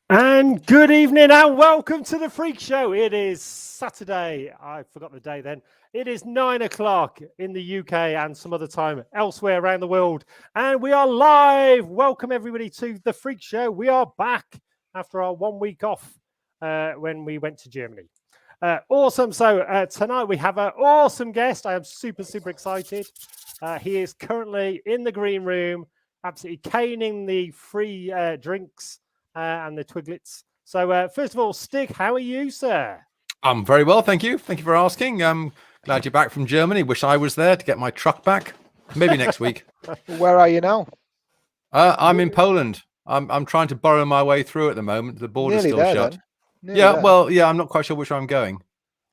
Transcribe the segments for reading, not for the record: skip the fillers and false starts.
And good evening and welcome to the Freak Show. It is Saturday. I forgot the day then. It is 9 o'clock in the UK and some other time elsewhere around the world. And we are live. Welcome everybody to the Freak Show. We are back after our 1 week off when we went to Germany. Awesome. So tonight we have an awesome guest. I am super excited. He is currently in the green room, absolutely caning the free drinks and the Twiglets. So first of all, Stig, how are you, sir? I'm very well, thank you. Thank you for asking. I'm glad you're back from Germany. Wish I was there to get my truck back. Maybe next week. Where are you now? I'm in Poland. I'm trying to borrow my way through at the moment. The border's still shut. Yeah, there. well, yeah, I'm not quite sure which way I'm going.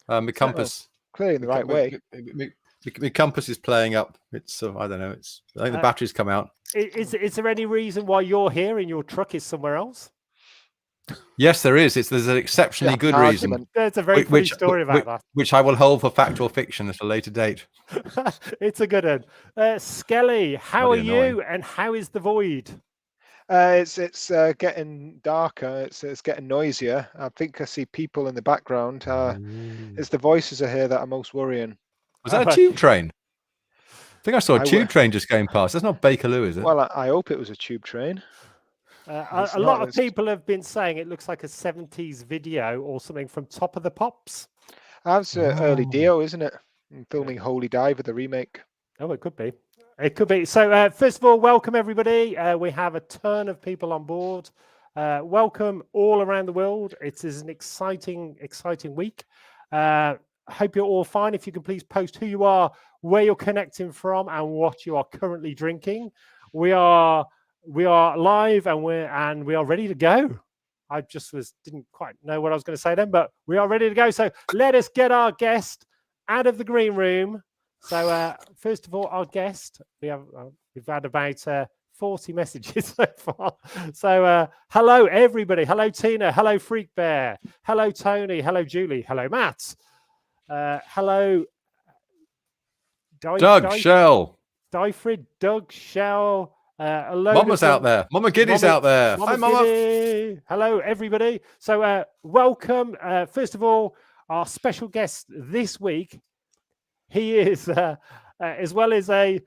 My compass. Clearly in the right way. My compass is playing up. It's I don't know. I think the batteries come out. Is there any reason why you're here and your truck is somewhere else? Yes, there is. There's an exceptionally good reason. There's a very funny story about that. Which I will hold for factual fiction at a later date. It's a good one. Skelly, how are you and how is the void? It's getting darker. It's getting noisier. I think I see people in the background. It's the voices are here that are most worrying. Was that a tube train? I think I saw a tube train just going past. That's not Bakerloo, is it? Well, I hope it was a tube train. A lot of people have been saying it looks like a 70s video or something from Top of the Pops. That's early Dio, isn't it? I'm filming Holy Diver, the remake. Oh, it could be. It could be. So, first of all, welcome everybody. We have a ton of people on board. Welcome all around the world. It is an exciting week. Hope you're all fine. If you can please post who you are, where you're connecting from, and what you are currently drinking. We are live and we are ready to go. I just didn't quite know what I was going to say then, but we are ready to go. So let us get our guest out of the green room. So first of all, our guest, we've had about 40 messages so far. So hello everybody. Hello Tina. Hello Freak Bear. Hello Tony. Hello Julie. Hello Matt. Hello Doug Shell. Dyfrid, Doug Shell. Mama's out there. Mama Giddy's out there. Hi, Mama. Hello, everybody. So welcome. First of all, our special guest this week. He is, as well as a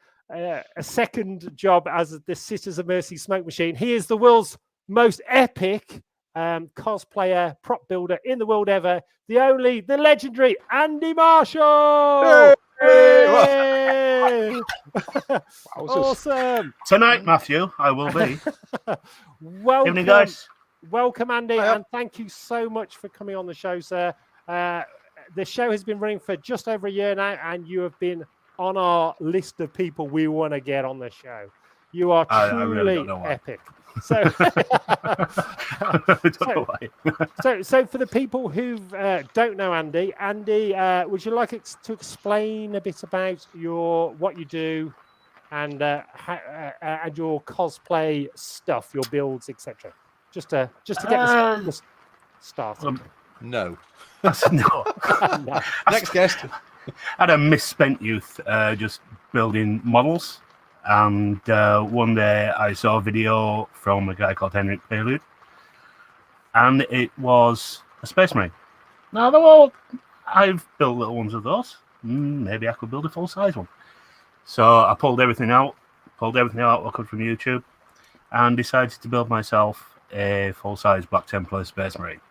second job as the Sisters of Mercy smoke machine, he is the world's most epic cosplayer, prop builder in the world ever. The legendary Andy Marshall. Hey! Awesome. Tonight, Matthew, I will be. Welcome, evening, guys. Welcome, Andy, and thank you so much for coming on the show, sir. The show has been running for just over a year now, and you have been on our list of people we want to get on the show. You are truly epic. So, so for the people who don't know Andy, would you like to explain a bit about what you do and your cosplay stuff, your builds, etc. Just to get this started. No. No. No. Next guest. I had a misspent youth just building models. And one day I saw a video from a guy called Henrik Prelude, and it was a Space Marine. Now, well, I've built little ones of those. Maybe I could build a full-size one. So I pulled everything out I could from YouTube, and decided to build myself a full-size Black Templar Space Marine.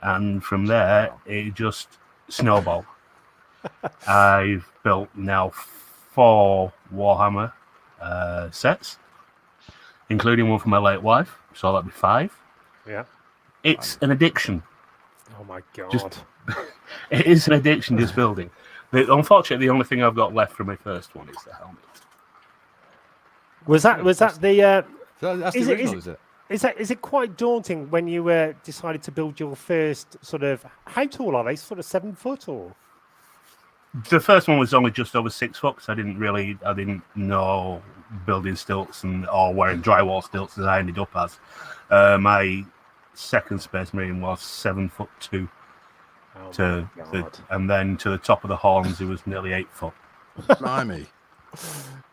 And from there, it just snowballed. I've built now 4 Warhammer sets, including one for my late wife, so that'd be 5. Yeah, it's an addiction. Oh my god, it is an addiction just building. Unfortunately, the only thing I've got left from my first one is the helmet. Was that the? That's the original, is it? Is it quite daunting when you decided to build your first sort of? How tall are they? Sort of 7 foot or? The first one was only just over 6 foot, because I didn't know building stilts or wearing drywall stilts as I ended up as. My second Space Marine was 7'2". And then to the top of the horns, it was nearly 8 foot. Blimey.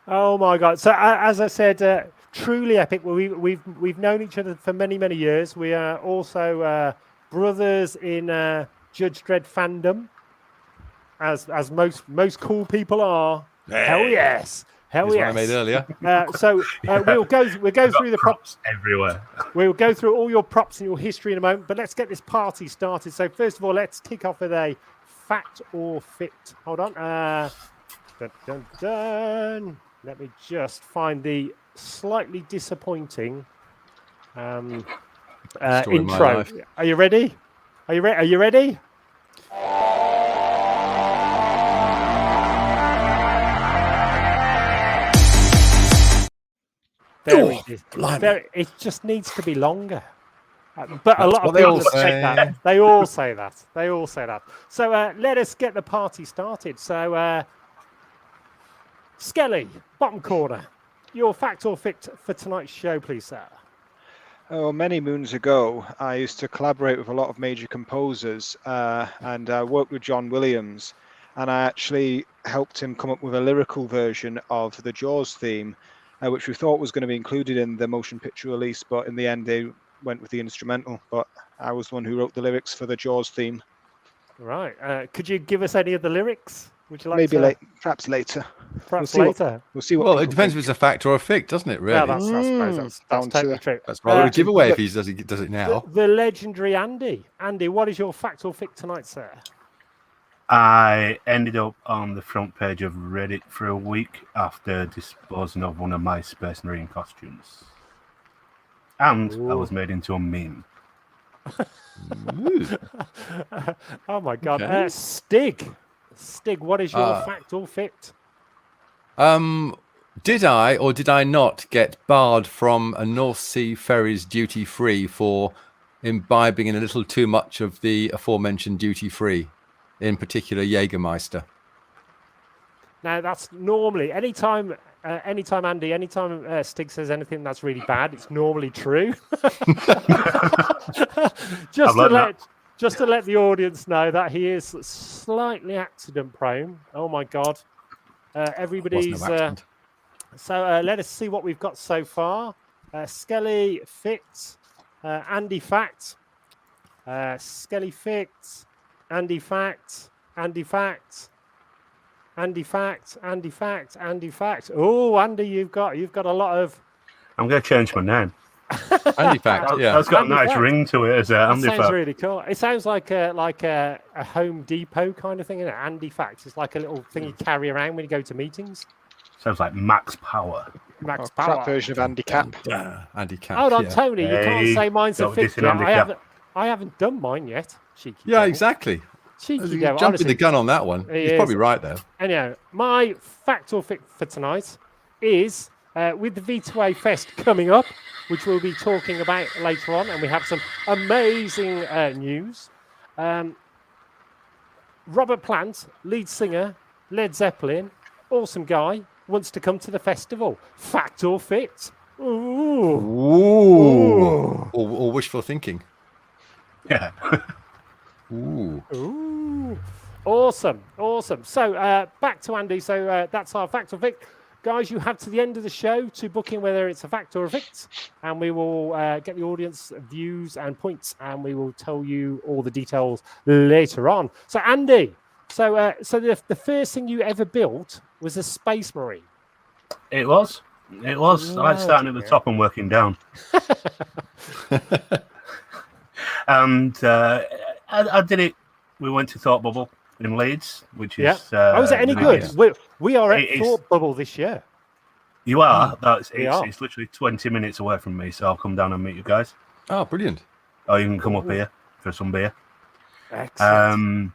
Oh my god! So as I said, truly epic. We've known each other for many, many years. We are also brothers in Judge Dredd fandom, as most cool people are. Hell yes. Hell Here's yes. one I made earlier. We'll go through the props everywhere. We'll go through all your props and your history in a moment, but let's get this party started. So first of all, let's kick off with a fact or fit. Hold on. Dun, dun, dun. Let me just find the slightly disappointing Story of my intro. life. Are you ready? Are you ready? Very, it just needs to be longer. But a lot of people say that. They all say that. They all say that. So let us get the party started. So, Skelly, bottom corner, your fact or fit for tonight's show, please, sir. Oh, many moons ago, I used to collaborate with a lot of major composers and worked with John Williams. And I actually helped him come up with a lyrical version of the Jaws theme, which we thought was going to be included in the motion picture release, but in the end they went with the instrumental. But I was the one who wrote the lyrics for the Jaws theme. Right. Could you give us any of the lyrics? Would you like Maybe to? perhaps later. Perhaps later. We'll see what. Well, it depends if it's a fact or a fict, doesn't it? Really? Well, that's totally true. That's rather a giveaway if he does it now. The legendary Andy. Andy, what is your fact or fict tonight, sir? I ended up on the front page of Reddit for a week after disposing of one of my Space Marine costumes. And I was made into a meme. Oh my God. Okay. Stig, what is your fact or fit? Did I or did I not get barred from a North Sea ferries duty free for imbibing in a little too much of the aforementioned duty free? In particular, Jägermeister. Now, that's normally anytime Stig says anything that's really bad, it's normally true. just to let the audience know that he is slightly accident prone. Oh my God! Everybody's. So let us see what we've got so far. Skelly fit, Andy fact, Skelly fit. Andy fact, Andy fact, Andy fact, Andy fact, Andy fact. Oh, Andy, you've got a lot of. I'm going to change my name. Andy fact, yeah. That's got Andy a nice fact. ring to it as Andy Sounds fact. really cool. It sounds like a Home Depot kind of thing, isn't it? Andy fact. It's like a little thing you carry around when you go to meetings. Sounds like Max Power. Max Crap Power. version of Andy Cap. Andy Cap. Hold on, yeah. Tony. You can't say mine's a don't fit diss an yet. Andy Cap. I haven't done mine yet. Cheeky. Yeah, devil. exactly. Cheeky He's devil. jumping Honestly. the gun on that one. He He's is. probably right though. Anyhow, my fact or fit for tonight is with the V2A Fest coming up, which we'll be talking about later on, and we have some amazing news. Robert Plant, lead singer, Led Zeppelin, awesome guy, wants to come to the festival. Fact or fit? Ooh. Ooh. Or wishful thinking. Yeah. Ooh. Ooh. Awesome. So back to Andy. So that's our fact or fit. Guys, you have to the end of the show to book in whether it's a fact or a fict, and we will get the audience views and points, and we will tell you all the details later on. So Andy, so the first thing you ever built was a Space Marine. It was. I started at the top and working down. And I did it. We went to Thought Bubble in Leeds, which is. Was it any good? nice. We are at Thought Bubble this year. You are. We are. It's literally 20 minutes away from me, so I'll come down and meet you guys. Oh, brilliant. Or you can come up here for some beer. Excellent.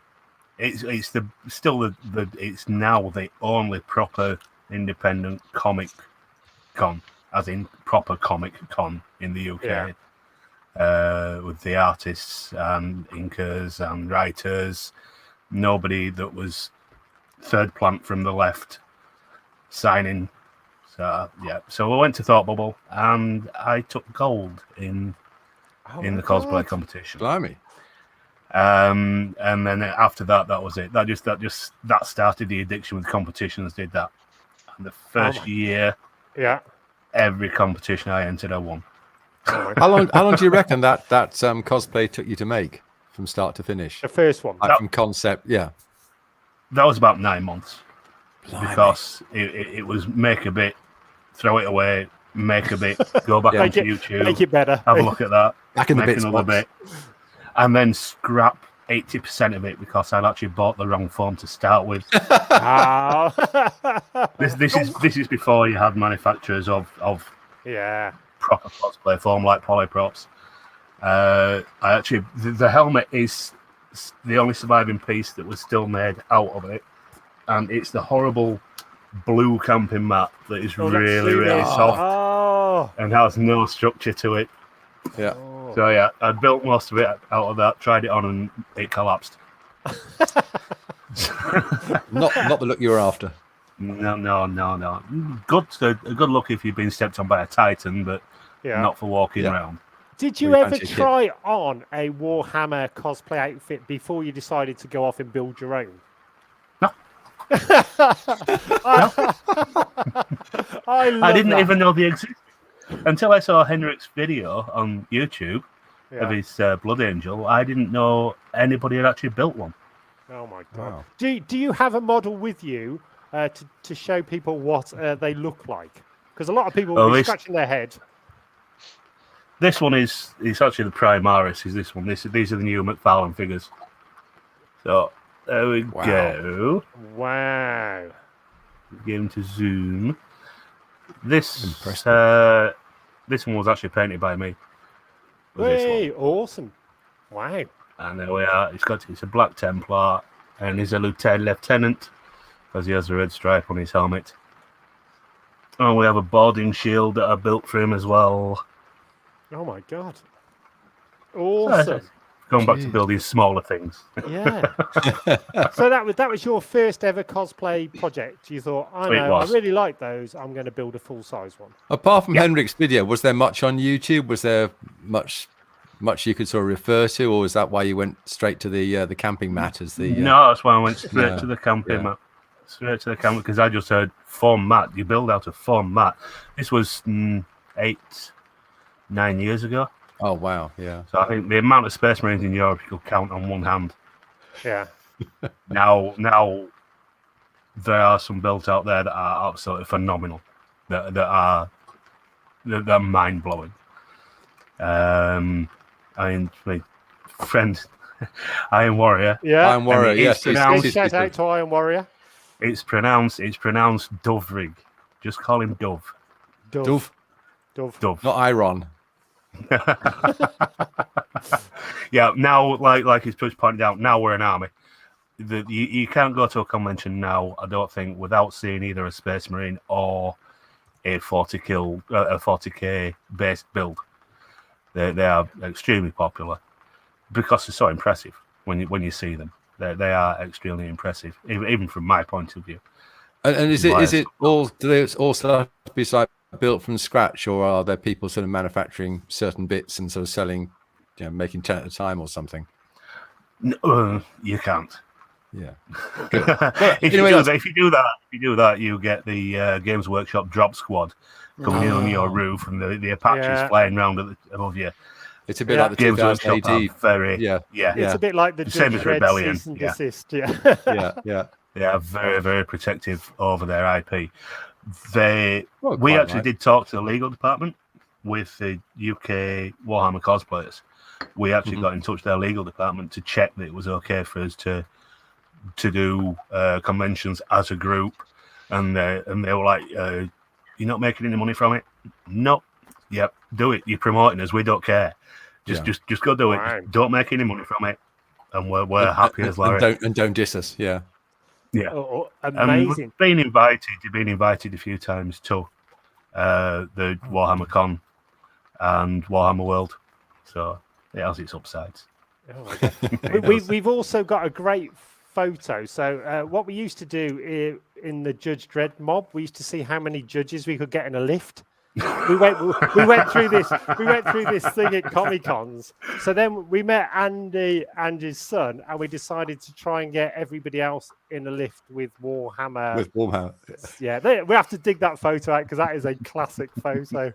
It's now the only proper independent comic con, as in proper comic con in the UK. Yeah. With the artists and inkers and writers, nobody that was third plant from the left signing. So we went to Thought Bubble and I took gold in the cosplay competition. Blimey. And then after that was it. That started the addiction with competitions. Did that, and the first year. Yeah. every competition I entered, I won. How long do you reckon that cosplay took you to make from start to finish? The first one. Like from concept, yeah. That was about 9 months. Blimey. Because it was make a bit, throw it away, make a bit, go back Yeah. onto YouTube, Make it better. have a look at that, Back in the make bits another box. bit, and then scrap 80% of it because I'd actually bought the wrong form to start with. Ah. This is before you had manufacturers of Yeah. proper cosplay form like Polyprops. I actually the helmet is the only surviving piece that was still made out of it, and it's the horrible blue camping mat that is really soft Oh. and has no structure to it. Yeah. Oh. So yeah, I built most of it out of that, tried it on, and it collapsed. Not the look you were after. No. A good look if you've been stepped on by a Titan, but Yeah. not for walking Yeah. around. Did you Really ever fancy kit. try on a Warhammer cosplay outfit before you decided to go off and build your own? No. I didn't even know they existed until I saw Henrik's video on YouTube of his Blood Angel. I didn't know anybody had actually built one. Oh my god! Wow. Do you have a model with you to show people what they look like? Because a lot of people will be scratching their head. This one is actually the Primaris. Is this one? These are the new McFarlane figures. So there we go. Wow! Get him to zoom. This Impressive. this one was actually painted by me. Was this one. Hey, awesome! Wow! And there we are. It's a Black Templar, and he's a lieutenant because he has a red stripe on his helmet. And we have a boarding shield that I built for him as well. Oh my god! Awesome! Going back to building smaller things. Yeah. So that was your first ever cosplay project. You thought, I It know, I was. really like those. I'm going to build a full size one. Apart from Henrik's video, was there much on YouTube? Was there much you could sort of refer to, or is that why you went straight to the camping mat as the? No, that's why I went straight Yeah. to the camping Yeah. mat. Straight to the camping because I just heard foam mat. You build out a foam mat. This was 8-9 years ago. Oh wow, yeah. So I think the amount of Space Marines in Europe you could count on one hand. Yeah. Now there are some built out there that are absolutely phenomenal. That are mind blowing. I mean, my friend Iron Warrior. Yeah. Iron Warrior, it's yes. pronounced- Big shout out to Iron Warrior. It's pronounced Dove Rig. Just call him Dove. Dove, Dove. not Iron. Yeah, now like he's just pointed out, now we're an army. You can't go to a convention now, I don't think, without seeing either a Space Marine or a 40k based build. They are extremely popular because they're so impressive when you see them. They are extremely impressive, even from my point of view. And is it all? Do they all start to be like built from scratch, or are there people sort of manufacturing certain bits and sort of selling, making 10 at a time or something? No, you can't. Yeah. If you do that, you get the Games Workshop drop squad coming in on your roof, and the Apaches flying around above you. It's a bit like the Games 2000 Workshop are AD. very Yeah. It's a bit like the Same Judge as Dredd Rebellion, cease and yeah. desist. Yeah. Yeah. They are very, very protective over their IP. Well, We quite actually right. did talk to the legal department with the UK Warhammer cosplayers. We actually got in touch with their legal department to check that it was okay for us to do conventions as a group, and they were like, "You're not making any money from it?" No. Yep, do it. You're promoting us. We don't care. Just go do it. Wow. Just don't make any money from it, and we're happy as Larry. And don't diss us. Yeah. Yeah. Oh, And amazing. we've been invited a few times to the Warhammer Con and Warhammer World. So it has its upsides. Oh my God. We've also got a great photo. So what we used to do in the Judge Dredd mob, we used to see how many judges we could get in a lift. we went through this thing at Comic Cons. So then we met Andy and his son, and we decided to try and get everybody else in a lift with Warhammer. With Warhammer. Yeah, we have to dig that photo out because that is a classic photo.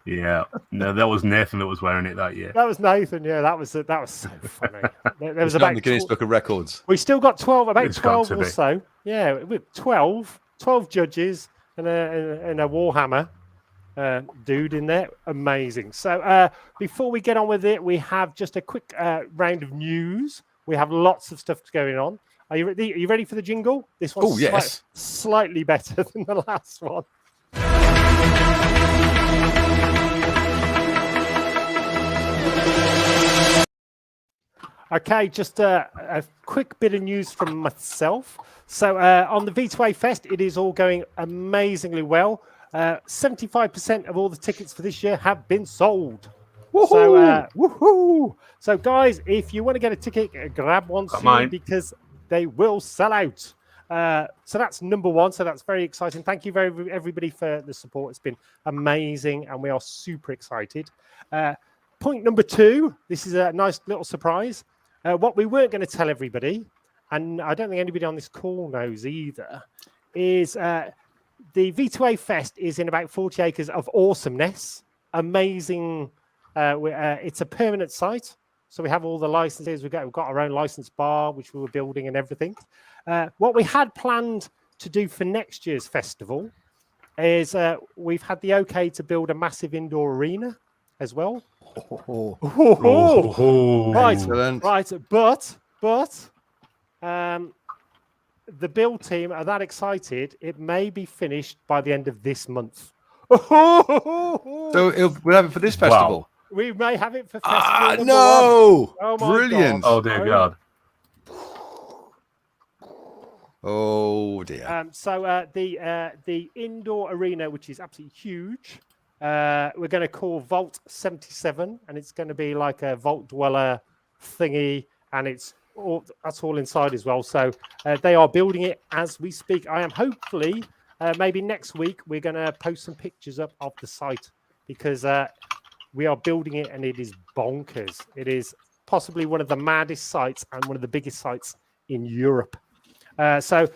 Yeah, no, that was Nathan that was wearing it that year. That was Nathan. Yeah, that was so funny. There was It's not in the Guinness Book of Records. We still got 12, about It's got 12 to or be. so. Yeah, with 12 judges and a Warhammer dude in there. Amazing. So before we get on with it, we have just a quick round of news. We have lots of stuff going on. Are you ready? Are you ready for the jingle? This one's Oh, yes. slightly better than the last one. Okay, just a quick bit of news from myself. So on the V2A Fest, it is all going amazingly well. 75% of all the tickets for this year have been sold. So, woohoo! So, guys, if you want to get a ticket, grab one soon mine. because they will sell out. So that's number one. So that's very exciting. Thank you everybody for the support. It's been amazing, and we are super excited. Point number two. This is a nice little surprise. What we weren't going to tell everybody, and I don't think anybody on this call knows either, is the V2A Fest is in about 40 acres of awesomeness. Amazing. It's a permanent site. So we have all the licenses. We've got our own license bar, which we were building and everything. What we had planned to do for next year's festival is we've had the okay to build a massive indoor arena as well. Right, Excellent. right. But the build team are that excited. It may be finished by the end of this month. So we'll have it for this festival. Wow. We may have it for festival number No! one. Oh my Brilliant. God. Oh dear God. Oh dear. So the indoor arena, which is absolutely huge, we're going to call Vault 77, and it's going to be like a Vault Dweller thingy, and that's all inside as well. So they are building it as we speak. I am hopefully maybe next week we're going to post some pictures up of the site because we are building it, and it is bonkers. It is possibly one of the maddest sites and one of the biggest sites in Europe. So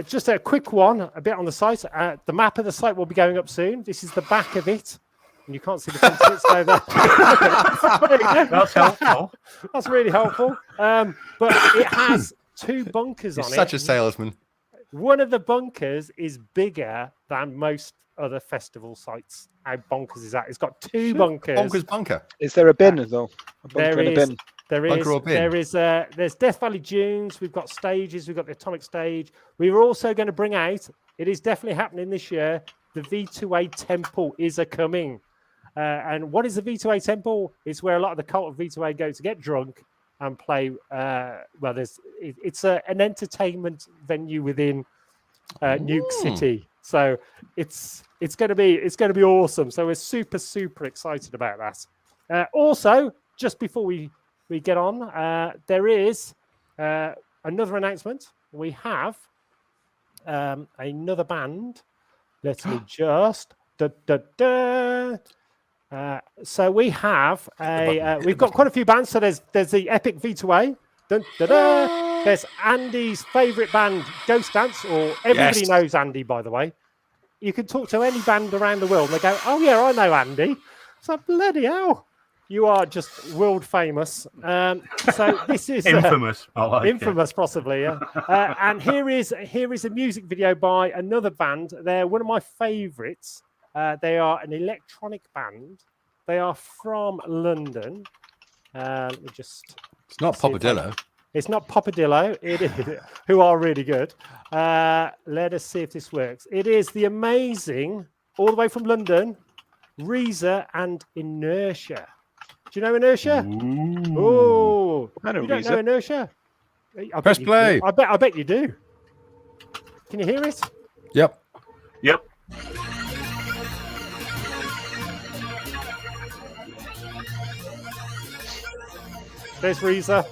just a quick one, a bit on the site. The map of the site will be going up soon. This is the back of it. And you can't see the fences over there. That's helpful. That's really helpful. But it has two bunkers You're on such it. a salesman. One of the bunkers is bigger than most other festival sites. How bonkers is that? It's got two bunkers. Bonkers bunker. Is there a bin though? A bunker There and a is. bin. Bunker or bin? There's Death Valley Dunes. We've got stages. We've got the Atomic Stage. We were also going to bring out. It is definitely happening this year. The V2A Temple is a coming. And what is the V2A Temple? It's where a lot of the cult of V2A go to get drunk and play. It's an entertainment venue within Nuke City. So it's going to be awesome. So we're super excited about that. Also, just before we get on, there is another announcement. We have another band. Let me just. So we have we've got quite a few bands. So there's the Epic V2A. There's Andy's favourite band, Ghost Dance, or everybody knows Andy, by the way. You can talk to any band around the world and they go, oh yeah, I know Andy. So bloody hell. You are just world famous. So this is Infamous. I like infamous, possibly, yeah. And here is a music video by another band. They're one of my favourites. They are an electronic band. They are from London. Let me just. It's not Popadillo. It's not Popadillo. It is, who are really good. Let us see if this works. It is the amazing, all the way from London, Reza and Inertia. Do you know Inertia? Oh, I know you don't Reza. know Inertia? I Press bet you play. do. I bet you do. Can you hear it? Yep. Yep. There's Reza.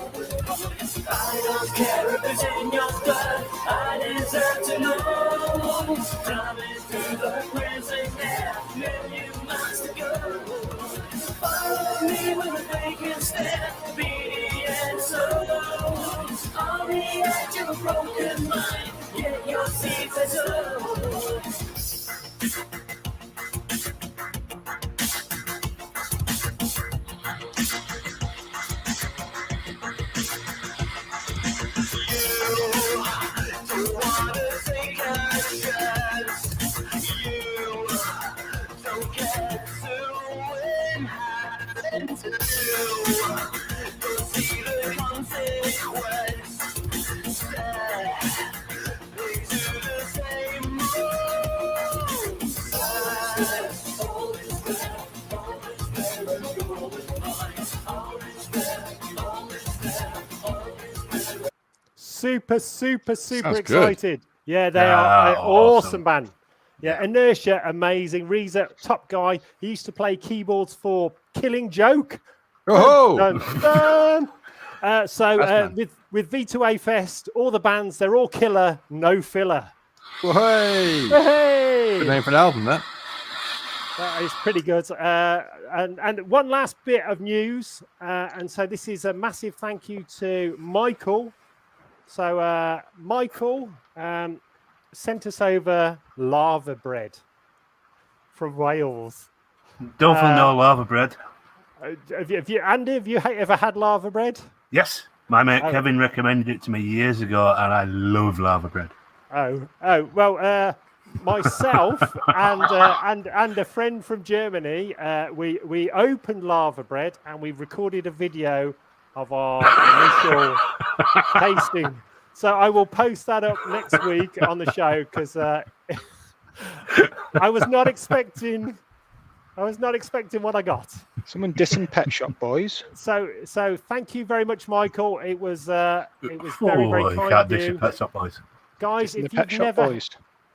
I don't care if it's in your blood, I deserve to know. Promise to the prison there, then you must go. Follow me with a vacant stare, beady and slow. On the edge of a broken mind, yet your secrets low. Super Sounds excited. Yeah, they Yeah, are an awesome awesome. band. Yeah, Inertia, amazing. Reza, top guy. He used to play keyboards for Killing Joke. Oh, Dun, dun. So That's with V2A Fest, all the bands, they're all killer, no filler. hey! Hey! Good name for an album, that. That is pretty good. And one last bit of news. And so this is a massive thank you to Michael. So Michael sent us over lava bread from Wales. Don't feel no lava bread. Andy, have you ever had lava bread? Yes, my mate Oh. Kevin recommended it to me years ago, and I love lava bread. Oh, well, myself and a friend from Germany, we opened lava bread and we recorded a video of our initial tasting. So I will post that up next week on the show because I was not expecting what I got. Someone dissing Pet Shop Boys. So thank you very much, Michael. It was very You kind can't of dish you, your Pet Shop Boys. guys. The If Pet you've Shop never Boys.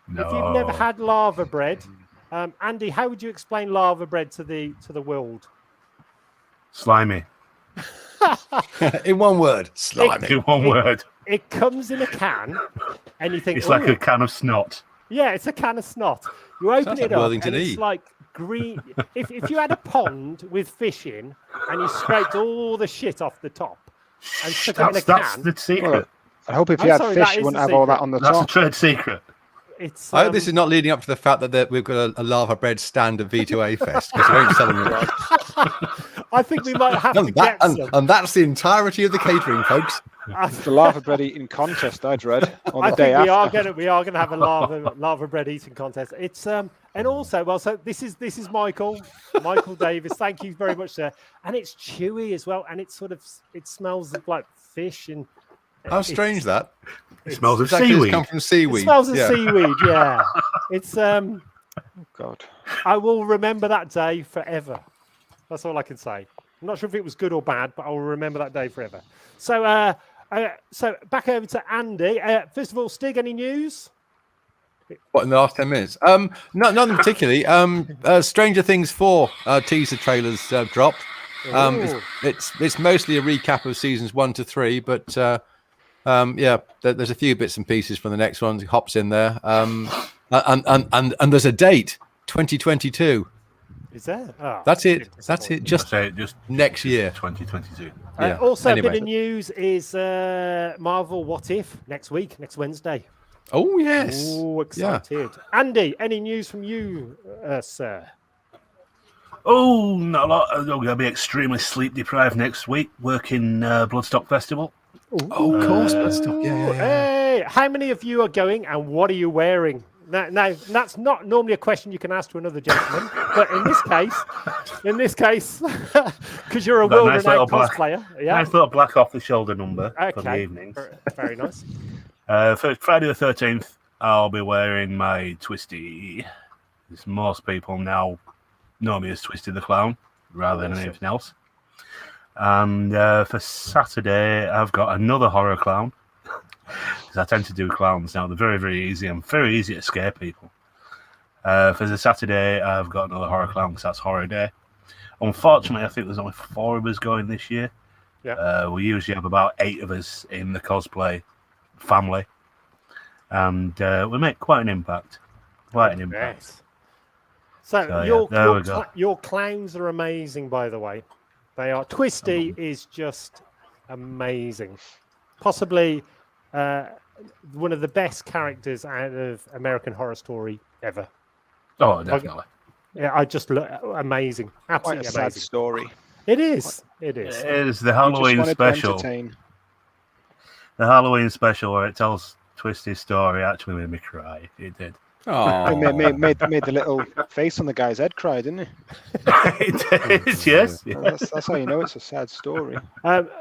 No. If you've never had lava bread, Andy, how would you explain lava bread to the world? Slimy. In one word, slimy. In one word. It comes in a can, and you think It's like "Ooh." a can of snot. Yeah, it's a can of snot. You open Sounds it like up, Worthington and it's E. like green. If you had a pond with fish in, and you scraped all the shit off the top, and stuck it in a That's can, the secret. Well, I hope if I'm you had sorry, fish, that you is wouldn't the have all that secret. on the That's a top. trade secret. it's. I hope this is not leading up to the fact that we've got a lava bread stand at V2A Fest because we won't sell them. I think we might have to get some. And that's the entirety of the catering, folks. The lava bread eating contest I'd read on I the day think after. we are gonna have a lava bread eating contest. It's and also so this is Michael Davis. Thank you very much, sir. And it's chewy as well, and it smells like fish and How strange that. It smells of Exactly, it's seaweed. come from it seaweed. smells of yeah. seaweed. Yeah, it's God. I will remember that day forever. That's all I can say. I'm not sure if it was good or bad, but I will remember that day forever. So so back over to Andy. First of all, Stig, any news? What, in the last 10 minutes? Nothing particularly. Stranger Things 4 teaser trailers dropped. Ooh. It's mostly a recap of seasons 1 to 3, but yeah, there's a few bits and pieces from the next one. Hops in there, and there's a date, 2022. Is there? Oh, That's it. That's disappointing. it. Just Say it just next year. 2022. Yeah. Also, a Anyway. bit of news is Marvel What If next week, next Wednesday. Oh yes. Oh, excited. Andy, any news from you, sir? Oh, not a lot. I'm going to be extremely sleep deprived next week, working Bloodstock Festival. Oh, of course, Bloodstock. Yeah. Hey, how many of you are going, and what are you wearing? Now, that's not normally a question you can ask to another gentleman, but in this case, because you're a Got a nice world-renowned little black- cosplayer, yeah, Nice little black off-the-shoulder number for the okay, evenings. very nice. For Friday the 13th, I'll be wearing my Twisty. As most people now know me as Twisty the Clown, rather than anything else. And for Saturday, I've got another horror clown. Because I tend to do clowns now. They're very, very easy and very easy to scare people. For the Saturday, I've got another horror clown because that's Horror Day. Unfortunately, I think there's only 4 of us going this year. Yeah. We usually have about 8 of us in the cosplay family. And we make quite an impact. Yes. So yeah, your clowns are amazing, by the way. They are. Twisty is just amazing. Possibly one of the best characters out of American Horror Story ever. Oh, definitely. Yeah, I just look amazing. Quite Absolutely a sad amazing. story. It is. It is. It is the You just Halloween wanted to special. entertain. The Halloween special where it tells Twisty's story actually made me cry. It did. Oh, Made the little face on the guy's head cry, didn't it? It is, yes. That's how you know it's a sad story.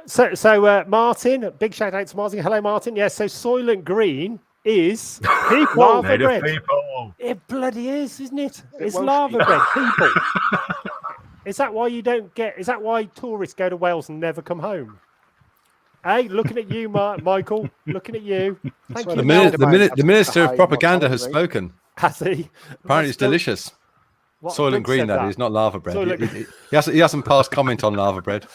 So Martin, big shout out to Martin. Hello, Martin. Yes. So Soylent Green is lava Native bread. people. It bloody is, isn't it? It's Welsh lava people. bread, people. Is that why you don't get? Is that why tourists go to Wales and never come home? Hey, looking at you, Michael. Looking at you. Thank why you. the Minister of high Propaganda has mortality rate. spoken. Has he? Apparently, it's Still- delicious. what- Soylent Rick Green, said that is, not lava bread. Soylent- He hasn't passed comment on lava bread.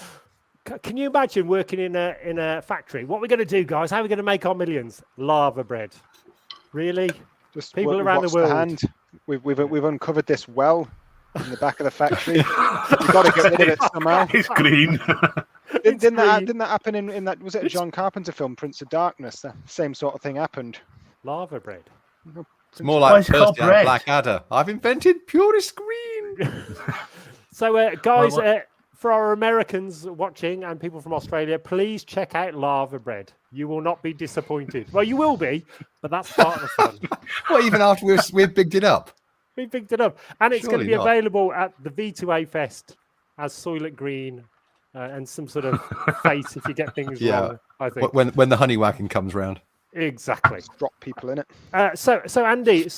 Can you imagine working in a factory? What we're going to do, guys? How are we going to make our millions? Lava bread. Really? Just People wa- around the watch world. hand. We've uncovered this well in the back of the factory. We've got to get rid of it somehow. It's green. Didn't green. that happen in that? Was it a John Carpenter film, Prince of Darkness? The same sort of thing happened. Lava bread. It's more Why like is it called Percy and bread? Blackadder. I've invented purest green. So, guys, Well, for our Americans watching and people from Australia, please check out Lava Bread. You will not be disappointed. Well, you will be, but that's part of the fun. Well, even after we've bigged it up. We picked it up. And it's going to Surely be not. available at the V2A Fest as Soylent Green and some sort of face if you get things Yeah. wrong, I think. When the honey whacking comes round. Exactly. Drop people in it. So Andy,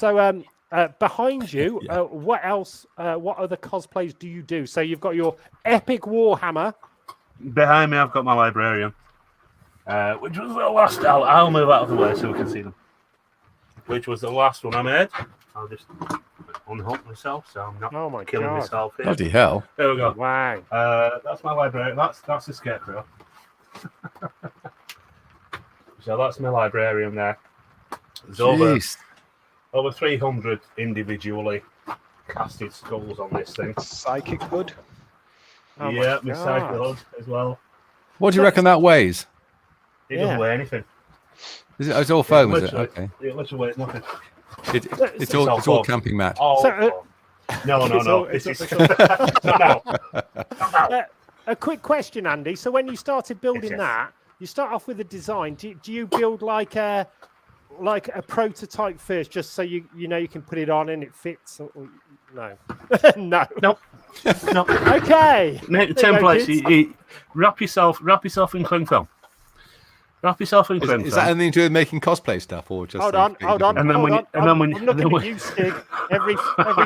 behind you, what else, what other cosplays do you do? So you've got your epic Warhammer. Behind me, I've got my librarian, which was the last. I'll move out of the way so we can see them. Which was the last one I made. I'll just unhook myself so I'm not Oh my killing God. myself here. Bloody hell. There we go. Wow. That's my librarian. That's the scarecrow. So that's my librarian there. There's Jeez. over 300 individually casted skulls on this thing. Psychic hood. Oh my Yeah, my God. cycle as well. What do you reckon that weighs? It Yeah. doesn't weigh anything. It's all foam, is it? Literally. Okay. It literally weighs nothing. It's all foam. camping mat. Oh, So, no. It's all- This it's is all- no. a quick question, Andy. So when you started building Yes. that, you start off with a design. Do you build like a prototype first, just so you know you can put it on and it fits? Or no, no. Nope. No. Okay. Make the There you go, templates. kids. You wrap yourself in cling film. Wrap yourself in cling Is film. that anything to do with making cosplay stuff, or just? Hold on. And then hold when you- on. and then when you- I'm looking and then at when- you, Stig, every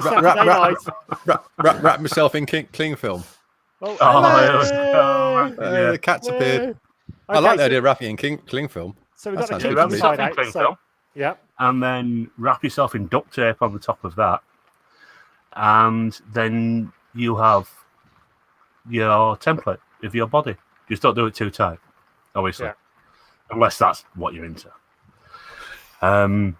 Saturday night. wrap myself in cling film. Oh, Oh, hello. The cat's appeared. I Okay, like the so- idea of wrapping in cling film. So we've got That the sounds wrap good to me. kitchen yourself side in out. cling So, film, yeah. and then wrap yourself in duct tape on the top of that, and then you have your template of your body. Just don't do it too tight, obviously, Yeah. unless that's what you're into. And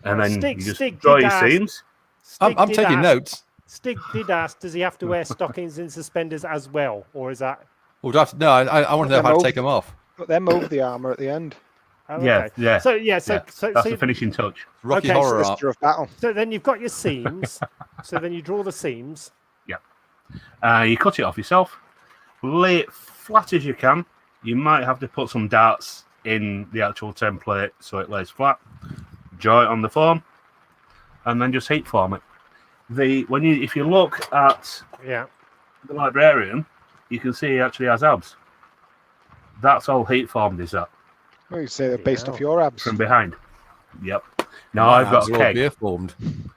then Stig- you just Stig draw did your ask- seams. Stig I'm did taking ask- notes. Stig did ask, does he have to wear stockings and suspenders as well, or is that? Or do I have to, no, I want to know if I have to take them off. Put them over the armor at the end. Oh, Yeah, okay. yeah. So Yeah, so that's the finishing touch. Rocky Okay, so Horror art. Sister of battle. so then you've got your seams. So then you draw the seams. Yeah. You cut it off yourself, lay it flat as you can. You might have to put some darts in the actual template so it lays flat. Draw it on the foam, and then just heat form it. If you look at the librarian, you can see he actually has abs. That's all heat formed, is that? Well, you say they're based off your abs. From behind. Yep. Now My I've got abs a are all keg. beer formed.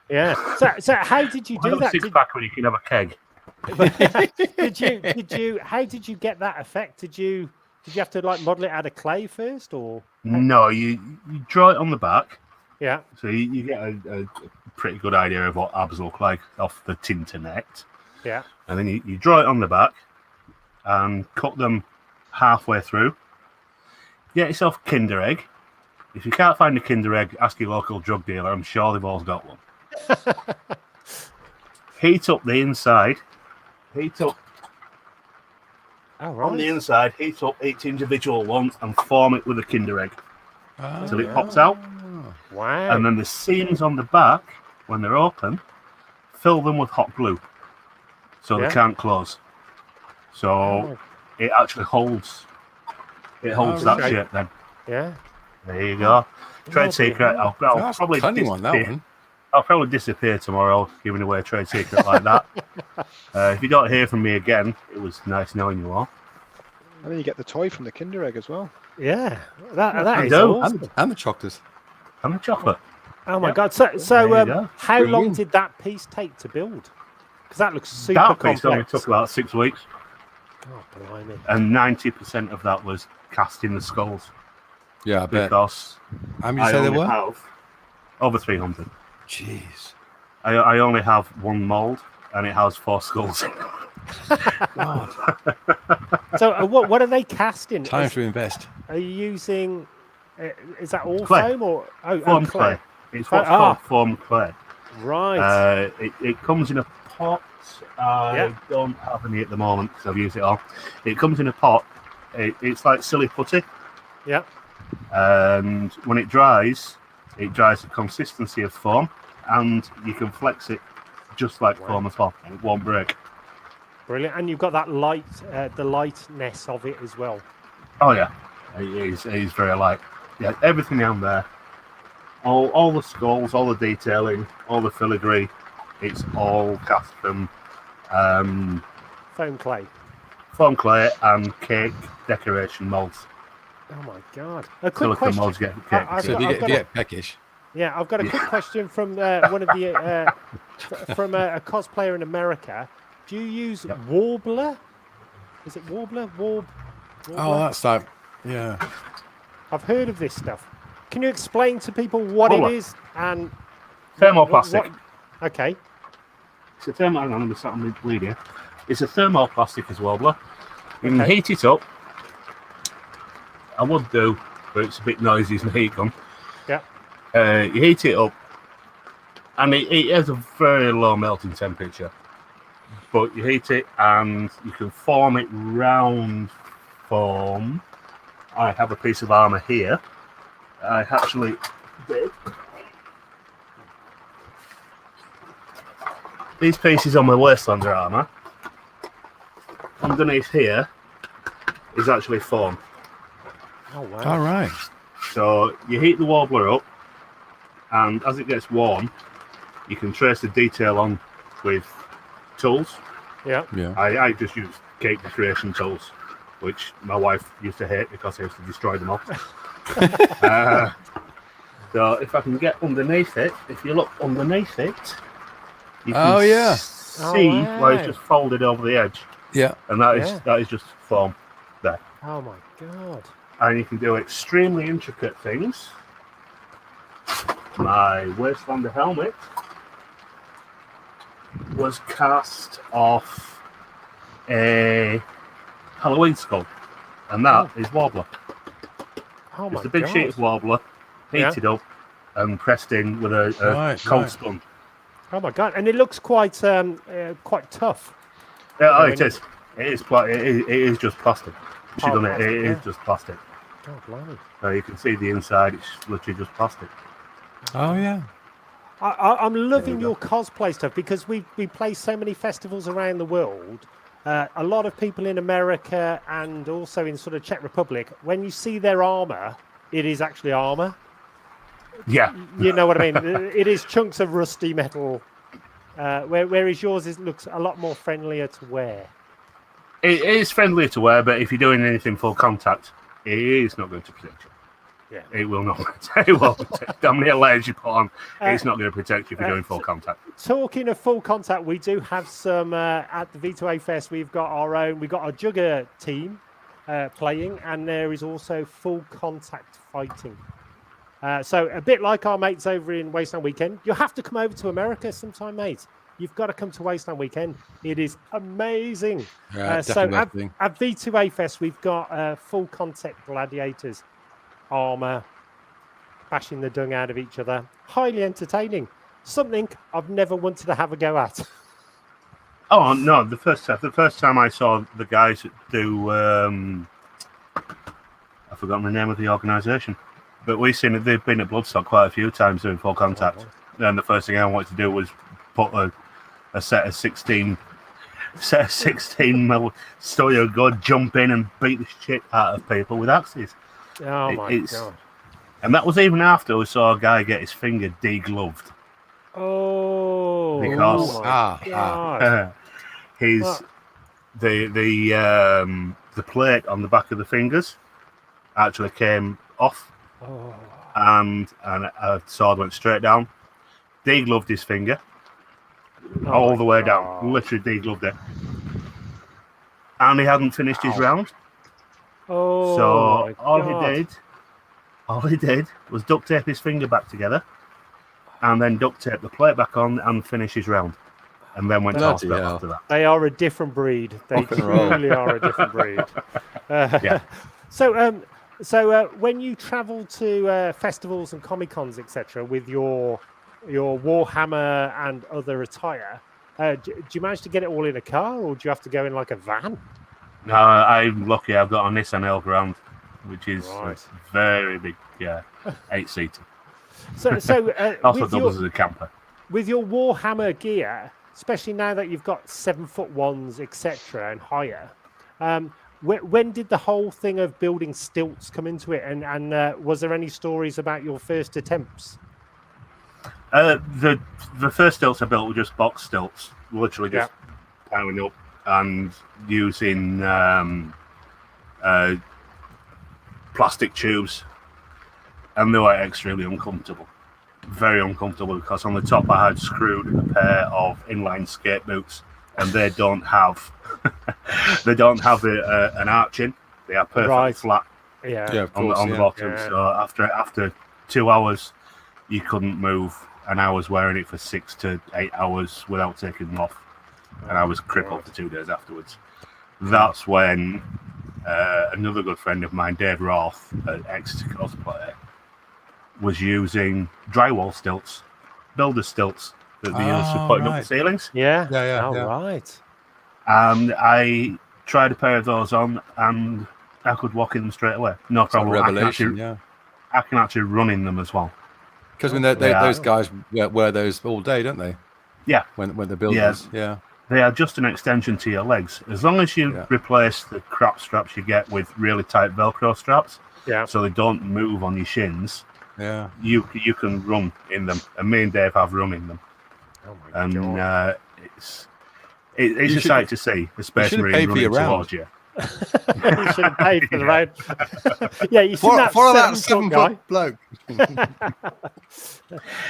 Yeah. So how did you I do got a that? six-pack when you can have a keg. How did you get that effect? Did you have to like model it out of clay first, or No, you draw it on the back. yeah, So you get a pretty good idea of what abs look like off the Tinternet. yeah, And then you draw it on the back and cut them halfway through. Get yourself a Kinder Egg. If you can't find a Kinder Egg, ask your local drug dealer. I'm sure they've all got one. Heat up the inside. Heat up oh on the right, inside. Heat up each individual one and form it with a Kinder Egg until it pops out. wow, And then the seams on the back, when they're open, fill them with hot glue so Yeah. they can't close. So Oh. it actually holds. It holds that right. shape then. yeah, There you go. Trade Lovely. secret. I'll That's probably cunning on that disappear. one. I'll probably disappear tomorrow giving away a trade secret like that. If you don't hear from me again, it was nice knowing you all. And then you get the toy from the Kinder Egg as well. yeah. That I is do. awesome. And the chocolates. And the chocolate. Oh my Yep. god! So There you go. how long Brilliant. did that piece take to build? Because that looks super That complex. piece only took about 6 weeks, Oh, blimey. and 90% of that was casting the skulls Yeah, I bet. because How many did I you say there only were? have over 300. Jeez. I only have one mold, and it has 4 skulls. So what are they casting? Time to invest. Are you using? Is that all Clay. foam or Foam clay. It's what's Ah. called foam clay. Right. It comes in a pot. I Yeah. don't have any at the moment because I've used it all. It comes in a pot. It's like silly putty, yeah. and when it dries the consistency of foam, and you can flex it just like Wow. foam as well. It won't break. Brilliant. And you've got that light, the lightness of it as well. Oh yeah, it is very light. Yeah, everything down there, all the skulls, all the detailing, all the filigree, it's all cast from Foam clay. foam clay and cake decoration molds. Oh my god. A quick Silicone question. molds get cake. I've So got- if you I've get, got if you a- get peckish, Yeah, I've got a quick question from one of the from a cosplayer in America. Do you use Yep. warbler? Is it warbler? Warbler? oh, that's like, yeah. I've heard of this stuff. Can you explain to people what Warbler. it is and Thermoplastic. Okay. It's a thermo. Hang on, I'm sat on the bleed here. It's a thermoplastic as wobbler. You can Okay. heat it up. I would do, but it's a bit noisy as my heat gun. Yeah. You heat it up, and it has a very low melting temperature. But you heat it, and you can form it round form. I have a piece of armor here. I actually did. These pieces on my Wastelander armor, underneath here, is actually foam. Oh wow. All right. So you heat the warbler up, and as it gets warm, you can trace the detail on with tools. Yeah. Yeah. I just use cake decoration tools, which my wife used to hate because I used to destroy them all. So if I can get underneath it, if you look underneath it, you can Oh, yeah. see Oh, where it's wow. just folded over the edge, Yeah. and that is Yeah. that is just foam there. Oh my god. And you can do extremely intricate things. My Wastelander helmet was cast off a Halloween skull, and that is warbler. Oh my Just a big god. sheet of warbler, Yeah. heated up, and pressed in with a Right, cold right. spun. Oh my god. And it looks quite quite tough. Oh, when it you- is. It is. It is just plastic. She Oh, done it. It plastic, is yeah. just plastic. God blimey. So you can see the inside. It's literally just plastic. Oh, yeah. I'm loving your cosplay stuff because we play so many festivals around the world. A lot of people in America and also in sort of Czech Republic, when you see their armor, it is actually armor. Yeah. You know what I mean? It is chunks of rusty metal, whereas yours looks a lot more friendlier to wear. It is friendlier to wear, but if you're doing anything full contact, it is not going to protect you. Yeah. It will not. It won't protect. How many layers you put on, it's not going to protect you if you're doing full contact. Talking of full contact, we do have some at the V2A Fest. We've got our Jugger team playing, and there is also full contact fighting. So a bit like our mates over in Wasteland Weekend, you'll have to come over to America sometime, mate. You've got to come to Wasteland Weekend. It is amazing. Yeah, So definitely. at V2A Fest, we've got full contact gladiators, armor, bashing the dung out of each other. Highly entertaining. Something I've never wanted to have a go at. Oh no! The first time I saw the guys do, I've forgotten the name of the organisation, but we've seen it. They've been at Bloodstock quite a few times doing full contact. And the first thing I wanted to do was put a set of 16 mil Stoyo gun, jump in and beat the shit out of people with axes. Oh my god! And that was even after we saw a guy get his finger degloved. Oh, Because the plate on the back of the fingers actually came off, and a sword went straight down, degloved his finger all the way down, literally degloved it, and he hadn't finished his round. Oh, So all he did was duct tape his finger back together, and then duct tape the plate back on and finish his round, and then went to hospital after that. They are a different breed. They truly are a different breed. Yeah. So when you travel to festivals and Comic Cons, etc., with your Warhammer and other attire, do you manage to get it all in a car, or do you have to go in like a van? No, I'm lucky. I've got a Nissan Elgrand, which is very big. Yeah, 8-seater. So Also doubles as a camper. With your Warhammer gear, especially now that you've got 7'1", etc., and higher, when did the whole thing of building stilts come into it? And was there any stories about your first attempts? The first stilts I built were just box stilts, literally just piling up and using plastic tubes, and they were extremely uncomfortable, very uncomfortable, because on the top I had screwed a pair of inline skate boots, and they don't have an arching. They are perfectly flat on the bottom. Yeah. So after 2 hours, you couldn't move, and I was wearing it for 6 to 8 hours without taking them off, and I was crippled for 2 days afterwards. That's when another good friend of mine, Dave Roth, an ex-cosplayer, was using drywall stilts, builder stilts that they use for putting up the ceilings. Yeah. Right. And I tried a pair of those on, and I could walk in them straight away. No problem. I can actually run in them as well. Because those guys wear those all day, don't they? Yeah. When they're builders. Yeah. They are just an extension to your legs. As long as you replace the crap straps you get with really tight Velcro straps, so they don't move on your shins, you can run in them. And me and Dave have run in them. Oh my God. It's a sight to see, a Space Marine running towards you. You should have paid for the round. Yeah, you see that follow that 7 7 foot foot bloke.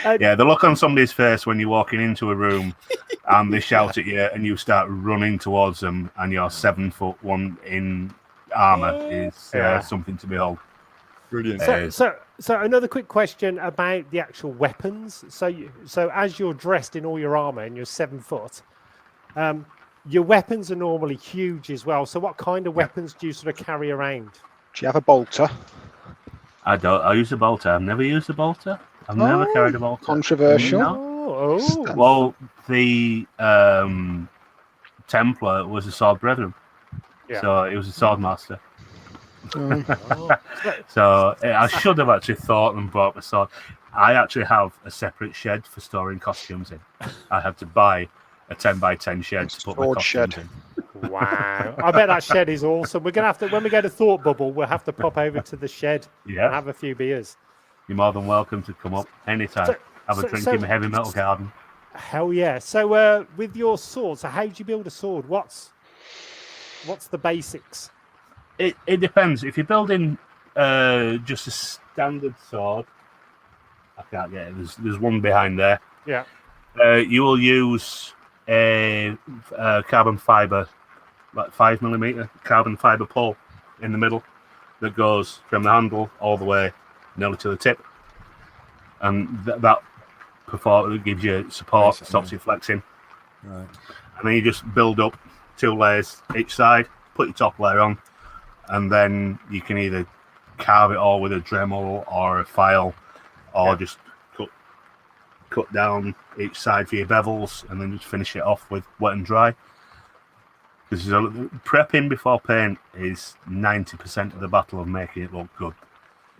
The look on somebody's face when you're walking into a room and they shout at you and you start running towards them and you're 7'1" in armor is something to behold. Brilliant. So another quick question about the actual weapons. So as you're dressed in all your armor and you're 7 foot, your weapons are normally huge as well. So what kind of weapons do you sort of carry around? Do you have a bolter? I don't. I use a bolter. I've never used a bolter. I've never carried a bolter. Controversial. No. Well, the Templar was a sword brethren. Yeah. So it was a sword master. So I should have actually thought and bought a sword. I actually have a separate shed for storing costumes in. I had to buy a 10x10 shed to put my Sword costumes shed. in. Wow. I bet that shed is awesome. We're going to have to, when we go to Thought Bubble, we'll have to pop over to the shed Yeah. and have a few beers. You're more than welcome to come up anytime. So- have a drink in my heavy metal garden. Hell yeah. So with your sword, so how do you build a sword? What's the basics? It depends. If you're building just a standard sword, I can't get it. There's one behind there. Yeah. You will use a carbon fiber, like 5mm carbon fiber pole in the middle that goes from the handle all the way nearly to the tip, and that gives you support, Basically. stops you flexing, Right. and then you just build up 2 layers each side, put your top layer on, and then you can either carve it all with a Dremel or a file, or just cut down each side for your bevels, and then just finish it off with wet and dry. Because prepping before paint is 90% of the battle of making it look good.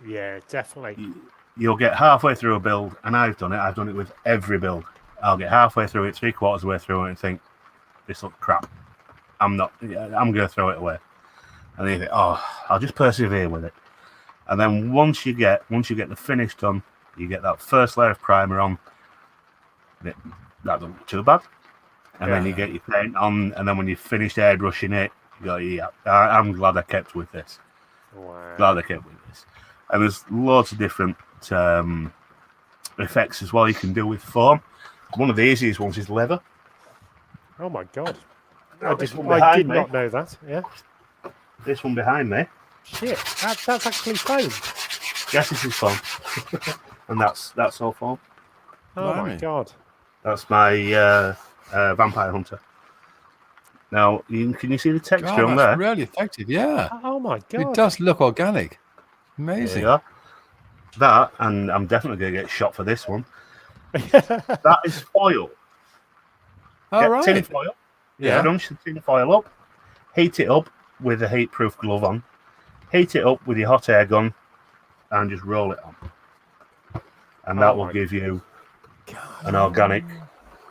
Yeah, definitely. You'll get halfway through a build, and I've done it with every build. I'll get halfway through it, 3/4 of the way through it, and think, this looks crap. I'm going to throw it away. And then you think, oh, I'll just persevere with it. And then once you get the finish done, you get that first layer of primer on. That doesn't look too bad. And then you get your paint on, and then when you finished airbrushing it, you go, yeah, I'm glad I kept with this. Wow. Glad I kept with this. And there's loads of different effects as well you can do with foam. One of the easiest ones is leather. Oh my god. This one I behind did me. not know that. Yeah. This one behind me. Shit. That's actually foam. Yes, this is foam. And that's all foam. Oh my Blimey. god. That's my vampire hunter. Now, can you see the texture God, on that's there? really effective. Yeah. Oh my It god. does look organic. There Amazing. you go. That, and I'm definitely going to get shot for this one. That is foil. All Get right. tin foil. Yeah. Crunch the tin foil up. Heat it up with a heat-proof glove on. Heat it up with your hot air gun, and just roll it on. And that Oh will my give you an organic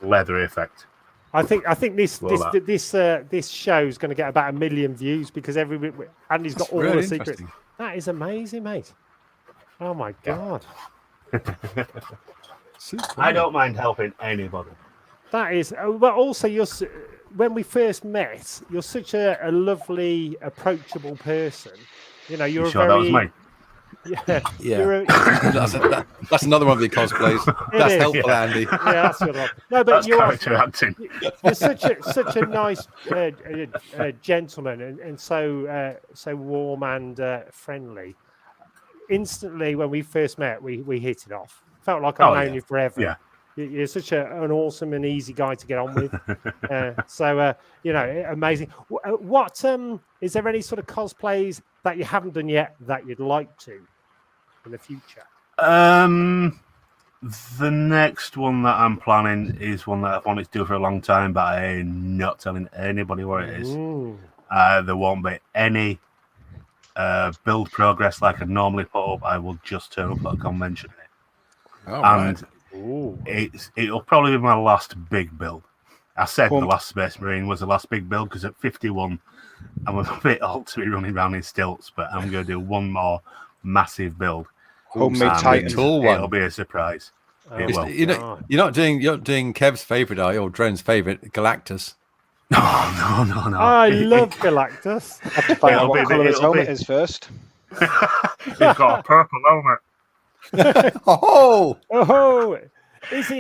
leathery effect. I think this Well, this show is going to get about 1 million views because Andy's got That's all really the secrets. interesting. That is amazing, mate. Oh my god. I don't mind helping anybody. That is well. Also, when we first met, you're such a lovely, approachable person. You know, you're You a sure very that was me? yeah. Yeah. You're That's another one of the cosplays. That's is. helpful, Andy. yeah, that's good. No, but That's you're character acting. you're such a nice gentleman and so warm and friendly. Instantly, when we first met, we hit it off. Felt like I've Oh, known yeah. you forever. Yeah. You're such an awesome and easy guy to get on with. Amazing. What is there any sort of cosplays that you haven't done yet that you'd like to in the future? The next one that I'm planning is one that I've wanted to do for a long time, but I am not telling anybody what it is. Ooh. There won't be any build progress like I normally put up. I will just turn up at a convention. All right. And Ooh. it'll probably be my last big build. I said Well- the last Space Marine was the last big build because at 51, I'm a bit old to be running around in stilts, but I'm going to do one more massive build. Homemade And Titan. Tall one. It'll be a surprise. Oh, It will. You're not doing Kev's favourite, are you? Or Dren's favourite, Galactus. No. I love Galactus. I have to find out It'll what be- colour his it'll be- helmet is first. He's got a purple helmet. Oh, Oh, is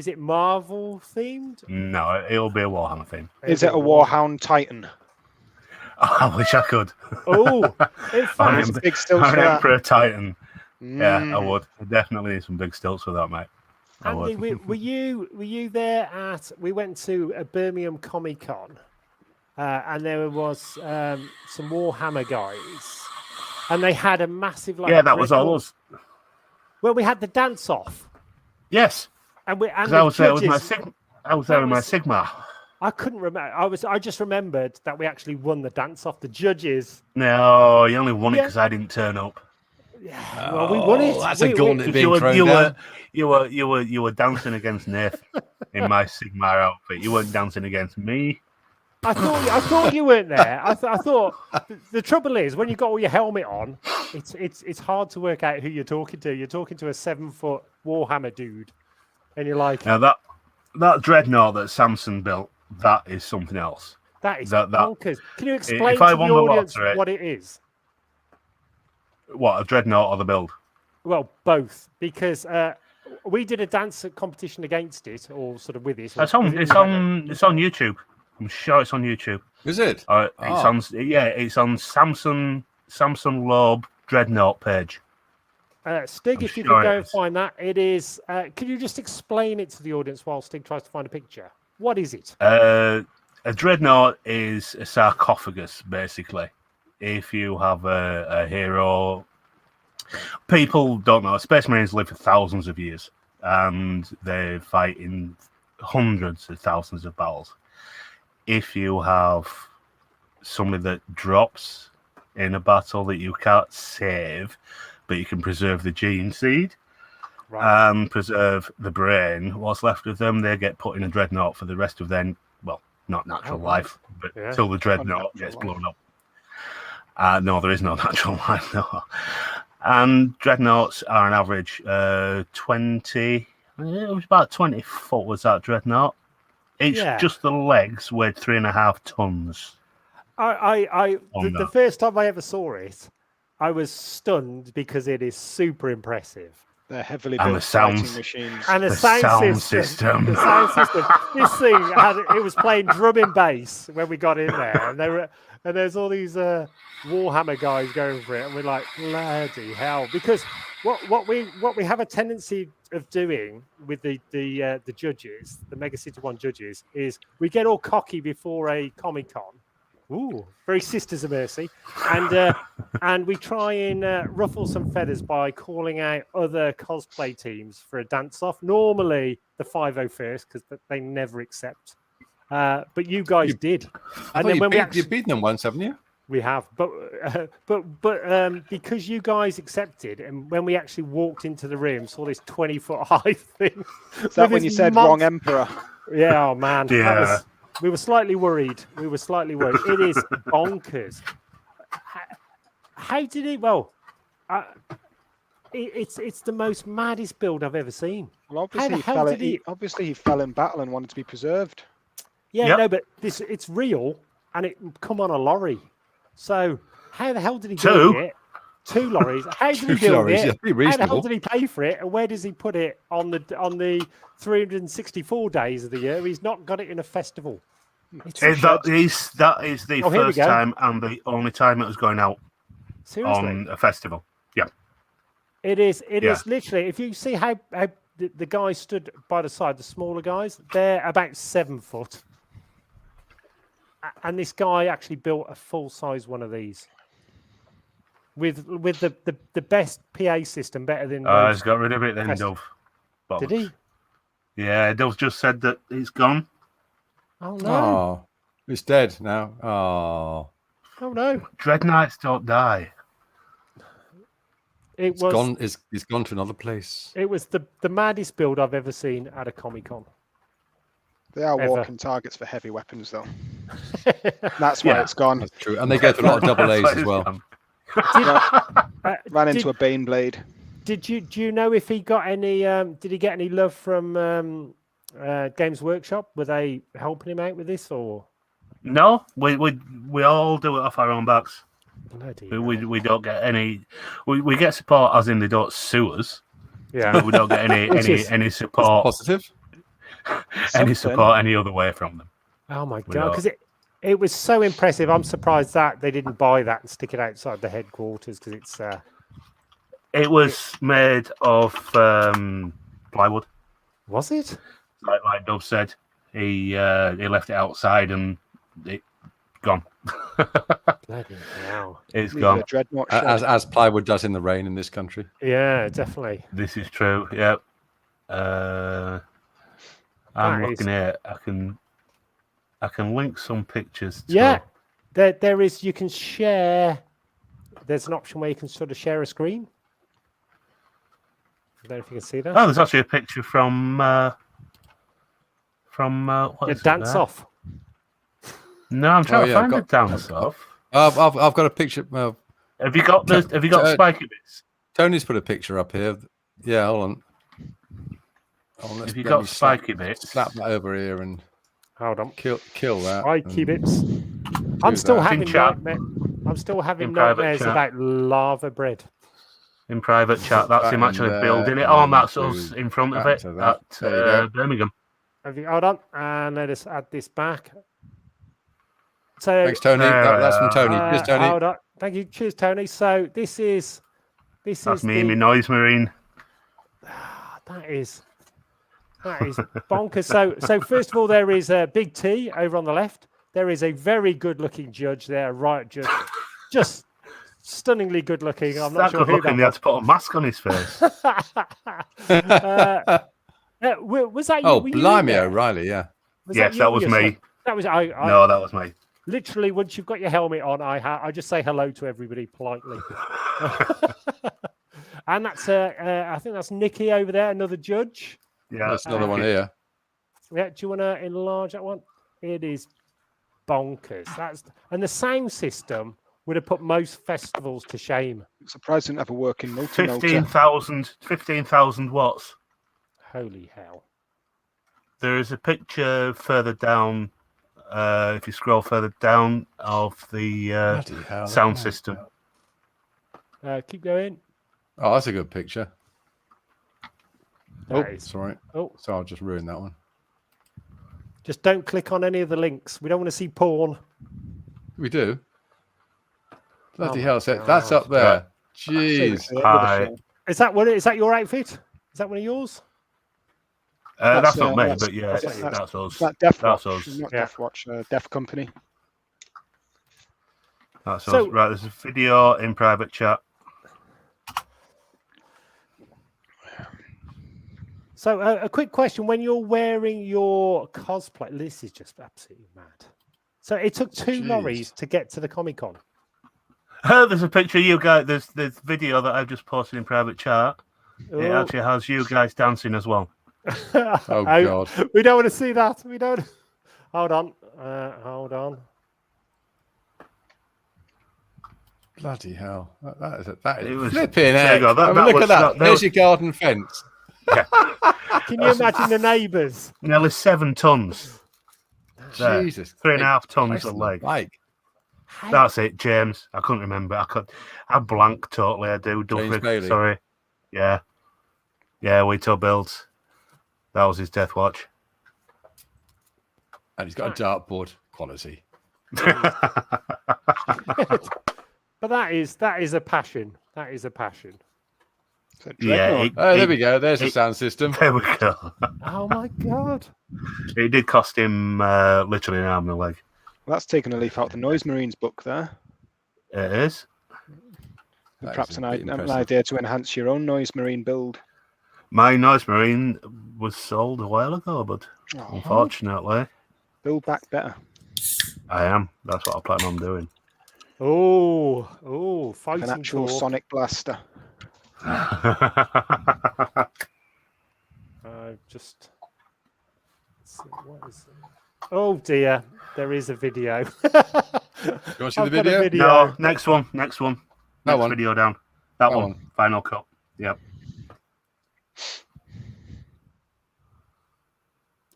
it Marvel themed? No, it'll be a Warhammer thing. Is it a Warhound Titan? I wish I could. Oh, in I'm fact, Big stilts for an that. Emperor Titan. Yeah, I Mm. would. I definitely need some big stilts for that, mate. I Andy, would. were you there at? We went to a Birmingham Comic Con, and there was some Warhammer guys, and they had a massive like. Yeah, that was all Dreadnought- us. Well, we had the dance off, Yes, and because the I was there with my judges- I was there That with my was- Sigma. I couldn't remember. I just remembered that we actually won the dance off. The judges. No, you only won it Yeah. because I didn't turn up. Well, we won it. That's a We- gauntlet You being were, thrown you, down. were, you were dancing against Nath in my Sigma outfit. You weren't dancing against me. I thought you weren't there. I thought the trouble is when you got all your helmet on, it's hard to work out who you're talking to. You're talking to a 7-foot Warhammer dude, and you're like, Now that Dreadnought that Samson built, that is something else. that is that- bonkers. Can you explain if I to the won the audience lottery- what it is? What, a Dreadnought or the build? Well, both, because we did a dance competition against it, or sort of with it. or It's on. within It's the event. on. It's on YouTube. I'm sure it's on YouTube. Is it? It's Ah. on. Yeah, it's on Samson Loeb Dreadnought page. Stig, I'm if you sure could go it and is. find that, it is. Can you just explain it to the audience while Stig tries to find a picture? What is it? A Dreadnought is a sarcophagus, basically. If you have a hero, people don't know. Space Marines live for thousands of years, and they fight in hundreds of thousands of battles. If you have somebody that drops in a battle that you can't save, but you can preserve the gene seed Right. and preserve the brain, what's left of them, they get put in a Dreadnought for the rest of their, well, not natural Oh, right. life, but Yeah. till the Dreadnought Unnatural gets life. blown up. No, there is no natural life, no. And Dreadnoughts are an average 20, it was about 20 foot was that Dreadnought. Each, Yeah. just the legs weighed 3.5 tons. The that. first time I ever saw it, I was stunned because it is super impressive. They're heavily And built the sounds. fighting machines. And the The sound, sound system. system. The sound system. This thing it was playing drum and bass when we got in there, and there's all these Warhammer guys going for it, and we're like, bloody hell! Because what we have a tendency of doing with the judges, the Mega City 1 judges, is we get all cocky before a Comic-Con. Ooh, very Sisters of Mercy, and we try and ruffle some feathers by calling out other cosplay teams for a dance-off. Normally the 501st, because they never accept. But you guys did, I thought you've beaten them once, haven't you? we have, but because you guys accepted, and when we actually walked into the room, saw this 20-foot high thing. Is that with when this you said monster- wrong emperor? Yeah, oh man. that Yeah. was- we were slightly worried. It is bonkers. How did it? Well, it's the most maddest build I've ever seen. Well, How the obviously, hell did obviously he fell in battle and wanted to be preserved. Yeah, Yep. no, but it's real, and it come on a lorry. So how the hell did he Two? build it? 2 lorries. How did he Two build lorries, it? yeah, pretty How the hell reasonable. did he pay for it? And where does he put it on the 364 days of the year? He's not got it in a festival. It's That is the Oh, here we first go. time and the only time it was going out seriously. on a festival. Yeah. It is. It is Yeah. literally. If you see how the guys stood by the side, the smaller guys, they're about 7 foot, and this guy actually built a full size one of these with the best PA system, better than. He's most. got rid of it then, Fest- Dove. Did he? Yeah, Dove just said that it's gone. Oh no! Oh, it's dead now. Oh, Oh no! Dreadnoughts don't die. It was gone. It's gone to another place. It was the maddest build I've ever seen at a Comic-Con. They are Ever. walking targets for heavy weapons, though. That's why Yeah. it's gone. That's true, and they go through a lot of double A's That's as why well. it's gone. Ran did- into a Bane blade. Do you know if he got any? Did he get any love from Games Workshop? Were they helping him out with this, or No, we all do it off our own backs. bloody We don't get any. We get support, as in they don't sue us, yeah? but we don't get any Which is- any support Positive. any Something. support any other way from them. Oh my We god! don't. Because it was so impressive. I'm surprised that they didn't buy that and stick it outside the headquarters because it's. It was made of plywood, Was it? like Dove said. He left it outside and it gone. Bloody hell! It's Leave it a gone. dreadnought shed. As plywood does in the rain in this country. Yeah, definitely. This is true. Yep. I'm That looking is- at. I can link some pictures. To, Yeah, there is. You can share. There's an option where you can sort of share a screen. I don't know if you can see that. Oh, there's actually a picture from what Yeah, is it dance there? off. No, I'm trying to yeah, I've find got- it dance off. I've got a picture. Well, Have you got the? Have you got spiky bits? Tony's put a picture up here. Yeah, hold on. Have you let got me slap- spiky bits? Slap that over here and Hold on. kill that. Spiky and bits. do I'm still that. having In chat. I'm still having In private nightmares chat. about lava bread. In private chat, that's That him in actually there, building it. and Oh, then and that's do us in front of that it to that. at There you go. Birmingham. Hold on, and let us add this back. So Thanks, Tony. That's from Tony. Cheers, Tony. hold on. Thank you. Cheers, Tony. So this is That's me, the, my noise marine. that is bonkers. So first of all, there is Big T over on the left. There is a very good-looking judge there, right? Just stunningly good-looking. I'm not That sure good who looking. He that had to put a mask on his face. was that you? Oh, Were you in blimey, there? O'Reilly, yeah. Yes, you that or was your me. son? That was I. No, that was me. Literally, once you've got your helmet on, I just say hello to everybody politely. And that's I think that's Nikki over there, another judge. Yeah, There's another one here. Yeah, do you want to enlarge that one? It is bonkers. And the sound system would have put most festivals to shame. I'm surprised it didn't have a working multi-motor. 15,000 watts. Holy hell! There is a picture further down. If you scroll further down of the Bloody hell, sound that- system. Keep going. Oh, that's a good picture. That is- sorry. Oh, So I'll just ruin that one. just don't click on any of the links. We don't want to see porn. We do. Bloody Oh hell, my so that's God. up there. Jeez. At the end of the Hi. show. Is that what? Is that your outfit? Is that one of yours? That's not me, that's- but yeah, that's- that's us. Is that Death That's Watch? us. Not Yeah. Death Watch, Death Company. That's So- us. Right, there's a video in private chat. So a quick question: when you're wearing your cosplay, this is just absolutely mad. So it took two Jeez. lorries to get to the Comic Con. There's a picture of you guys. There's video that I've just posted in private chat. It Oh. actually has you guys dancing as well. Oh, God. We don't want to see that. We don't. Hold on. Hold on. Bloody hell. That is It was- flipping there you heck. go, that- I mean, that look was- at that. that- There's that your garden fence. Can you imagine the neighbours? Nearly 7 tons. There. Jesus. 3.5 tons Christ of on the leg. bike. That's it, James. I couldn't remember. I blank totally. I do. James Bailey. Sorry. Yeah. Yeah, We2A Builds. That was his death watch. And he's got a dartboard. Quality. But that is a passion. That is a passion. Is that Yeah, Dreadnought? Oh, there we go. There's the sound system. There we go. Oh my god. It did cost him literally an arm and a leg. Well, that's taken a leaf out of the Noise Marines book there. It is. And That perhaps is an a bit an impressive. idea to enhance your own Noise Marine build. My Noise Marine was sold a while ago, but Oh, unfortunately, build back better. I am. That's what I plan on doing. Oh, Like fighting an actual talk. Sonic Blaster. Just. let's see, what is it? Oh dear, there is a video. You want to see I've the got a video? No, next one. Next That one. video down. That That one. one. Final cut. Yep.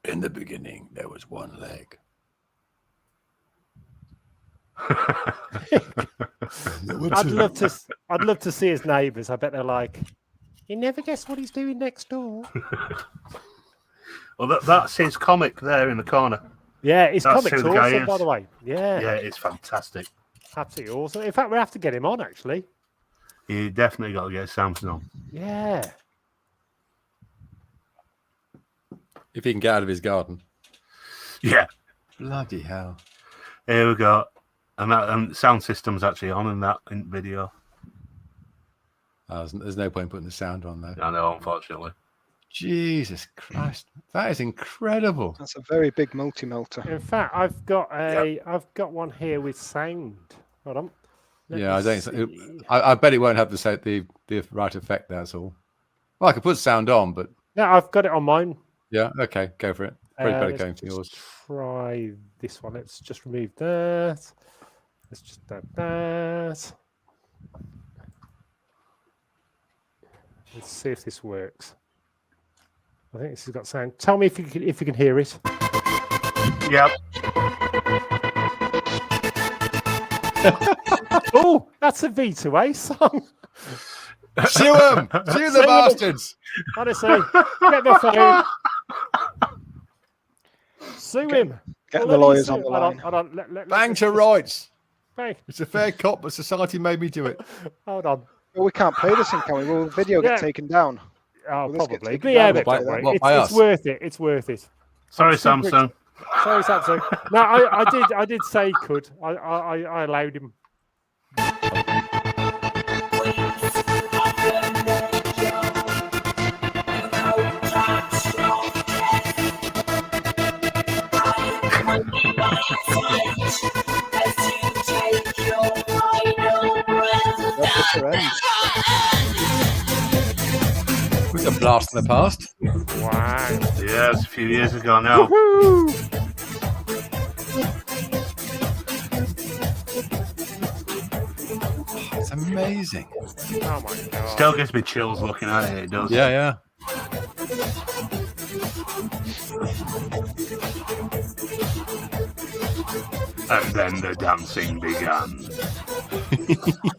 In the beginning, there was one leg. I'd love to see his neighbours. I bet they're like, you never guess what he's doing next door. Well, that's his comic there in the corner. Yeah, his That's comic's who the guy awesome, by is. the way. Yeah, Yeah, it's fantastic. absolutely awesome. In fact, we have to get him on actually. You definitely got to get Samson on. Yeah. If he can get out of his garden. Yeah. Bloody hell. Here we go. And sound system's actually on in that video. There's no point putting the sound on though. I know, unfortunately. Jesus Christ. That is incredible. That's a very big multi-melter. In fact, I've got one here with sound. Hold on. Let Yeah, me I don't. see. I bet it won't have the right effect. That's all. Well, I could put sound on, but No, I've got it on mine. yeah, okay, go for it. Probably better Let's going for just yours. try this one. Let's just remove that. Let's just do that. Let's see if this works. I think this has got sound. Tell me if you can hear it. Yep. Oh, that's a V2A song. Sue them! Sue the bastards! Honestly, get my phone. Sue him. Getting Well, the let me lawyers sue- on the hold line. Hold on. Bang let's to just- rights. Bang. It's a fair cop, but society made me do it. Hold on. Well, we can't play this in, can we? Will the video Yeah. get taken down? Oh, Will this get probably. taken But yeah, down but or don't by- worry. what, by It's us? worth it. It's worth it. Sorry, super Samsung. Sorry, Samsung. No, I did say he could. I allowed him. That's the end. It was a blast from the past. Wow. Yeah, it's a few years ago now. Woo! It's amazing. Oh my god. Still gives me chills looking at it. It does. Yeah, yeah. And then the dancing began.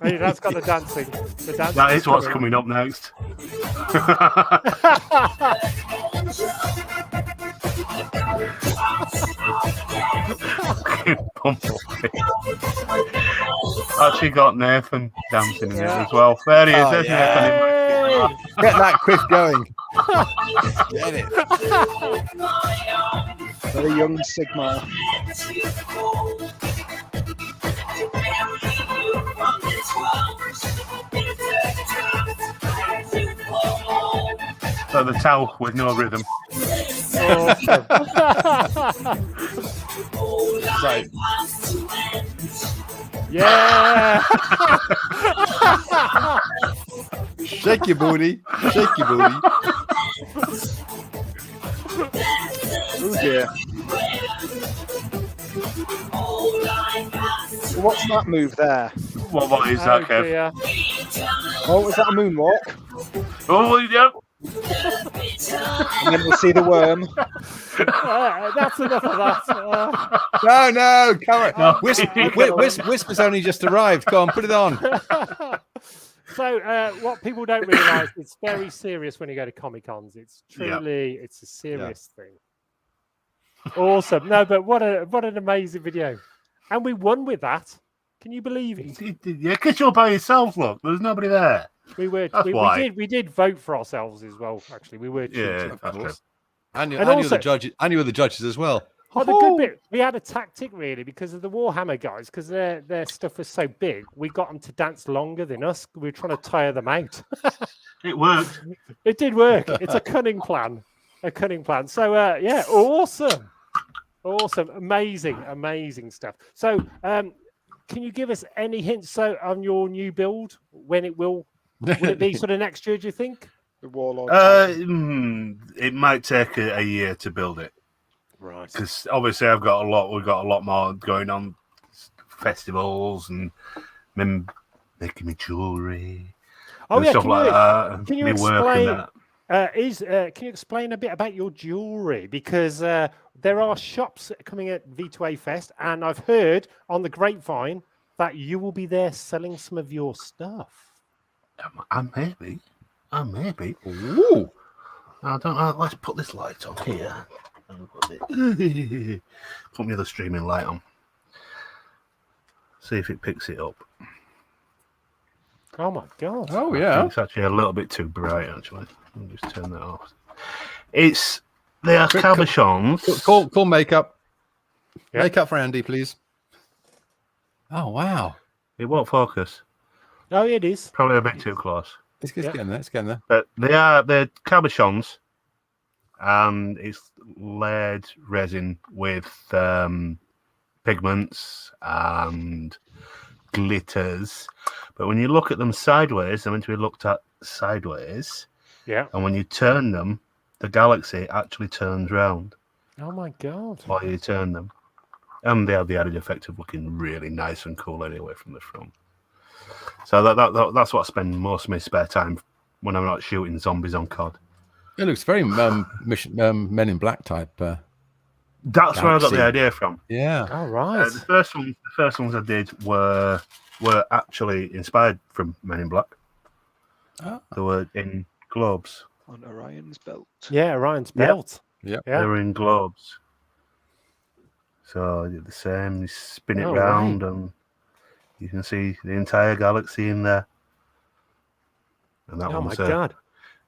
Hey, that's got the dancing. The dancing. That is what's coming up next. Actually got Nathan dancing in it as well. There he is. Oh, There's yeah. Nathan. Hey! Get that quiff going. Get it. Very young Sigma. So the towel with no rhythm. Awesome. So, Yeah. shake your booty. Shake your booty. Oh dear. What's that move there? What is Oh, that, Kev? dear. Oh, is that a moonwalk? Oh, yeah. And then we'll see the worm. That's enough of that. No, come on. No. Whisper's only just arrived. Go on, put it on. So, what people don't realise, it's very serious when you go to Comic Cons. It's truly, it's a serious thing. Awesome. No, but what an amazing video, and we won with that. Can you believe it? Yeah, because you're by yourself, look. There's nobody there. We were. That's why. We did vote for ourselves as well. Actually, we were. Yeah, cheating, of that's course. And you And were also- the judges. And you were the judges as well. Oh, the good bit, we had a tactic really because of the Warhammer guys, because their stuff was so big. We got them to dance longer than us. We were trying to tire them out. It worked. It did work. It's a cunning plan. A cunning plan. So yeah, awesome, amazing stuff. So can you give us any hints on your new build when it will it be sort of next year? Do you think? The warlord. It might take a year to build it. Right. Because obviously we've got a lot more going on, festivals and making me jewelry Oh and yeah. stuff like that. Can you me work and explain? that. Can you explain a bit about your jewelry? Because there are shops coming at V2A Fest, and I've heard on the grapevine that you will be there selling some of your stuff. I maybe. Ooh. I don't know. Let's put this light on here. Put me the streaming light on. See if it picks it up. Oh my god! Oh I yeah. think it's actually a little bit too bright. Actually, let me just turn that off. They are Quick, cabochons. Call makeup. Yeah. Makeup for Andy, please. Oh wow. It won't focus. Oh, it is. Probably a bit too close. It's Yeah. getting there. It's getting there. But they're cabochons, and it's layered resin with pigments and glitters. But when you look at them sideways, they're meant to be looked at sideways. Yeah. and when you turn them, the galaxy actually turns round Oh my god. while you turn them. And they have the added effect of looking really nice and cool anyway from the front. So that's what I spend most of my spare time when I'm not shooting zombies on COD. It looks very Men in Black type. That's where I got the Galaxy. idea from. Yeah. All right. The first ones I did were actually inspired from Men in Black. Oh. They were in globes. On Orion's belt. Yeah, Ryan's Yep. belt. Yep. Yeah. They were in globes. So I did the same. You spin it Oh, round, and you can see the entire galaxy in there. And that Oh my one's god.